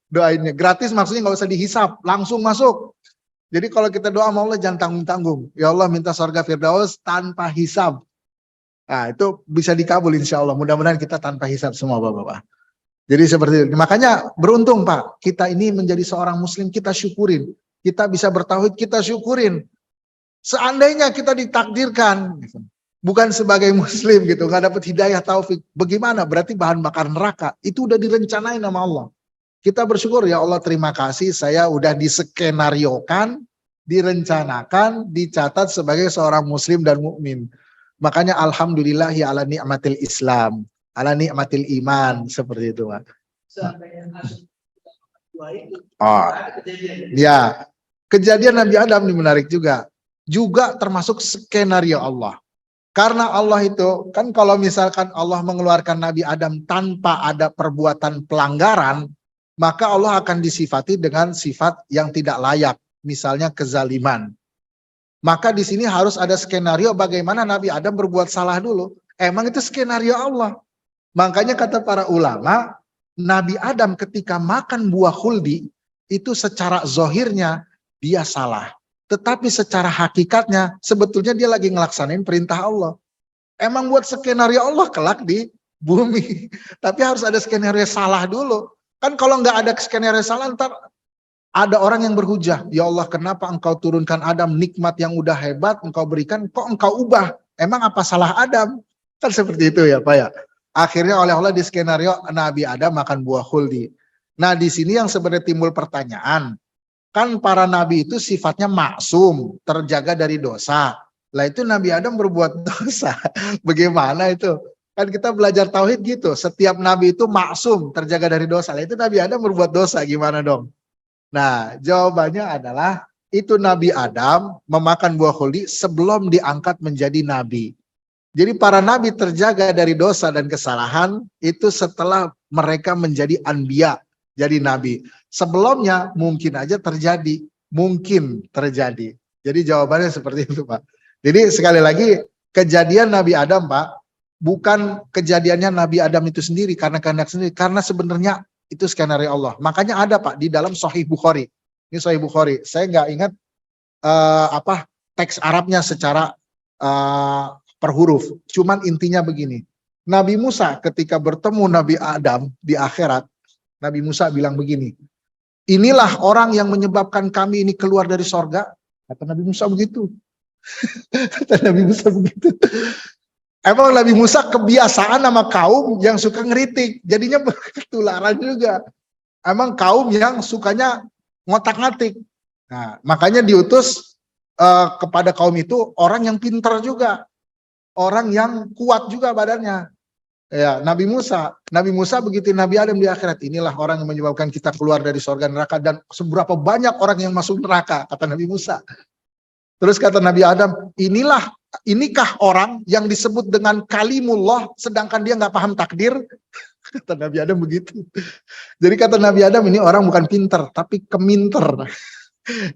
doainnya. Gratis maksudnya nggak usah dihisap, langsung masuk. Jadi kalau kita doa sama Allah jangan tanggung-tanggung. Ya Allah minta sorga Firdaus tanpa hisap. Nah itu bisa dikabul insya Allah. Mudah-mudahan kita tanpa hisap semua Bapak-Bapak. Jadi seperti itu. Makanya beruntung Pak, kita ini menjadi seorang muslim, kita syukurin. Kita bisa bertauhid, kita syukurin. Seandainya kita ditakdirkan, bukan sebagai muslim gitu, nggak dapat hidayah taufik, bagaimana? Berarti bahan bakar neraka. Itu udah direncanain sama Allah. Kita bersyukur, ya Allah terima kasih, saya udah diskenariokan, direncanakan, dicatat sebagai seorang muslim dan mukmin. Makanya alhamdulillah ya ala ni'matil Islam, ala ni'matil iman, seperti itu Pak. Oh, ya. Kejadian Nabi Adam ini menarik juga. Juga termasuk skenario Allah. Karena Allah itu, kan kalau misalkan Allah mengeluarkan Nabi Adam tanpa ada perbuatan pelanggaran, maka Allah akan disifati dengan sifat yang tidak layak, misalnya kezaliman. Maka di sini harus ada skenario bagaimana Nabi Adam berbuat salah dulu. Emang itu skenario Allah. Makanya kata para ulama, Nabi Adam ketika makan buah khuldi, itu secara zohirnya dia salah. Tetapi secara hakikatnya sebetulnya dia lagi ngelaksanain perintah Allah. Emang buat skenario Allah kelak di bumi. Tapi harus ada skenario salah dulu. Kan kalau nggak ada skenario salah ntar ada orang yang berhujah. Ya Allah kenapa engkau turunkan Adam nikmat yang udah hebat engkau berikan kok engkau ubah. Emang apa salah Adam? Kan seperti itu ya Pak ya. Akhirnya oleh Allah di skenario Nabi Adam makan buah khuldi. Nah di sini yang sebenarnya timbul pertanyaan. Kan para nabi itu sifatnya maksum, terjaga dari dosa. Lah itu Nabi Adam berbuat dosa. Bagaimana itu? Kan kita belajar tauhid gitu. Setiap nabi itu maksum, terjaga dari dosa. Lah itu Nabi Adam berbuat dosa, gimana dong? Nah, jawabannya adalah itu Nabi Adam memakan buah khuldi sebelum diangkat menjadi nabi. Jadi para nabi terjaga dari dosa dan kesalahan itu setelah mereka menjadi anbiya, jadi nabi. Sebelumnya mungkin aja terjadi, mungkin terjadi. Jadi jawabannya seperti itu Pak. Jadi sekali lagi kejadian Nabi Adam Pak, bukan kejadiannya Nabi Adam itu sendiri karena kehendak sendiri, karena sebenarnya itu skenario Allah. Makanya ada Pak di dalam Sahih Bukhari. Ini Sahih Bukhari. Saya nggak ingat teks Arabnya secara per huruf. Cuman intinya begini. Nabi Musa ketika bertemu Nabi Adam di akhirat, Nabi Musa bilang begini, inilah orang yang menyebabkan kami ini keluar dari sorga. Kata Nabi Musa begitu. Kata Nabi Musa begitu. Emang Nabi Musa kebiasaan sama kaum yang suka ngeritik. Jadinya ketularan juga. Emang kaum yang sukanya ngotak-ngatik. Nah, makanya diutus kepada kaum itu orang yang pintar juga. Orang yang kuat juga badannya. Ya, Nabi Musa begitu Nabi Adam di akhirat, inilah orang yang menyebabkan kita keluar dari surga neraka dan seberapa banyak orang yang masuk neraka, kata Nabi Musa. Terus kata Nabi Adam, inikah orang yang disebut dengan kalimullah sedangkan dia nggak paham takdir? Kata Nabi Adam begitu. Jadi kata Nabi Adam ini orang bukan pinter tapi keminter.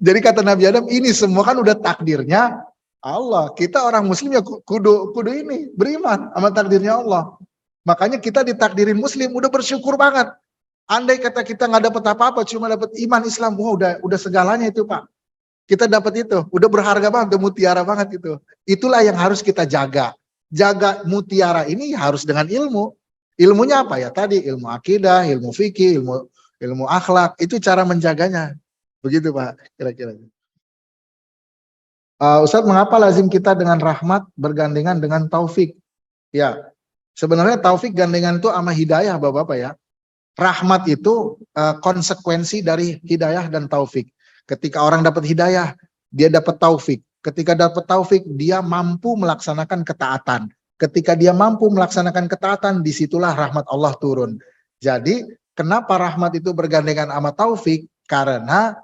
Jadi kata Nabi Adam ini semua kan udah takdirnya Allah. Kita orang muslim ya kudu ini beriman sama takdirnya Allah. Makanya kita ditakdirin muslim, udah bersyukur banget. Andai kata kita nggak dapat apa-apa, cuma dapat iman Islam, wah udah segalanya itu Pak. Kita dapat itu, udah berharga banget, udah mutiara banget itu. Itulah yang harus kita jaga. Jaga mutiara ini harus dengan ilmu. Ilmunya apa ya? Tadi ilmu akidah, ilmu fikih, ilmu akhlak. Itu cara menjaganya. Begitu Pak, kira-kira. Ustadz, mengapa lazim kita dengan rahmat bergandengan dengan taufik? Ya. Sebenarnya taufik gandengan itu sama hidayah Bapak-Bapak ya. Rahmat itu konsekuensi dari hidayah dan taufik. Ketika orang dapat hidayah, dia dapat taufik. Ketika dapat taufik, dia mampu melaksanakan ketaatan. Ketika dia mampu melaksanakan ketaatan, disitulah rahmat Allah turun. Jadi, kenapa rahmat itu bergandengan sama taufik? Karena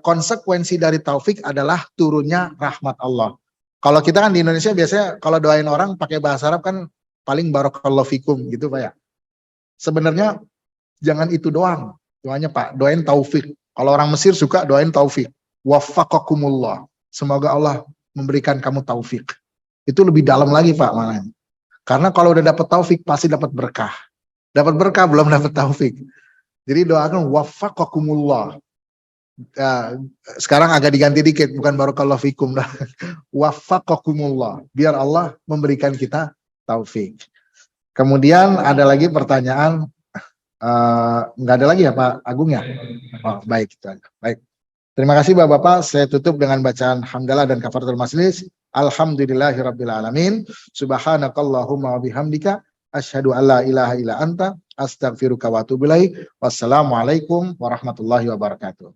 konsekuensi dari taufik adalah turunnya rahmat Allah. Kalau kita kan di Indonesia biasanya kalau doain orang pakai bahasa Arab kan paling barakallahu fikum gitu Pak ya. Sebenarnya jangan itu doang. Doanya Pak, doain taufik. Kalau orang Mesir suka doain taufik. Waffaqakumullah. Semoga Allah memberikan kamu taufik. Itu lebih dalam lagi Pak maknanya. Karena kalau udah dapat taufik pasti dapat berkah. Dapat berkah belum dapat taufik. Jadi doakan waffaqakumullah. Sekarang agak diganti dikit, bukan barakallahu fikum. Waffaqakumullah. Biar Allah memberikan kita taufik. Kemudian ada lagi pertanyaan, nggak ada lagi ya Pak Agung ya? Oh, baik, itu aja. Baik. Terima kasih Bapak-Bapak. Saya tutup dengan bacaan hamdalah dan kafaratul majlis. Alhamdulillahirabbil alamin. Subhanakallahumma wa bihamdika asyhadu alla ilaha illa anta astaghfiruka wa atubu ilaik. Wassalamualaikum warahmatullahi wabarakatuh.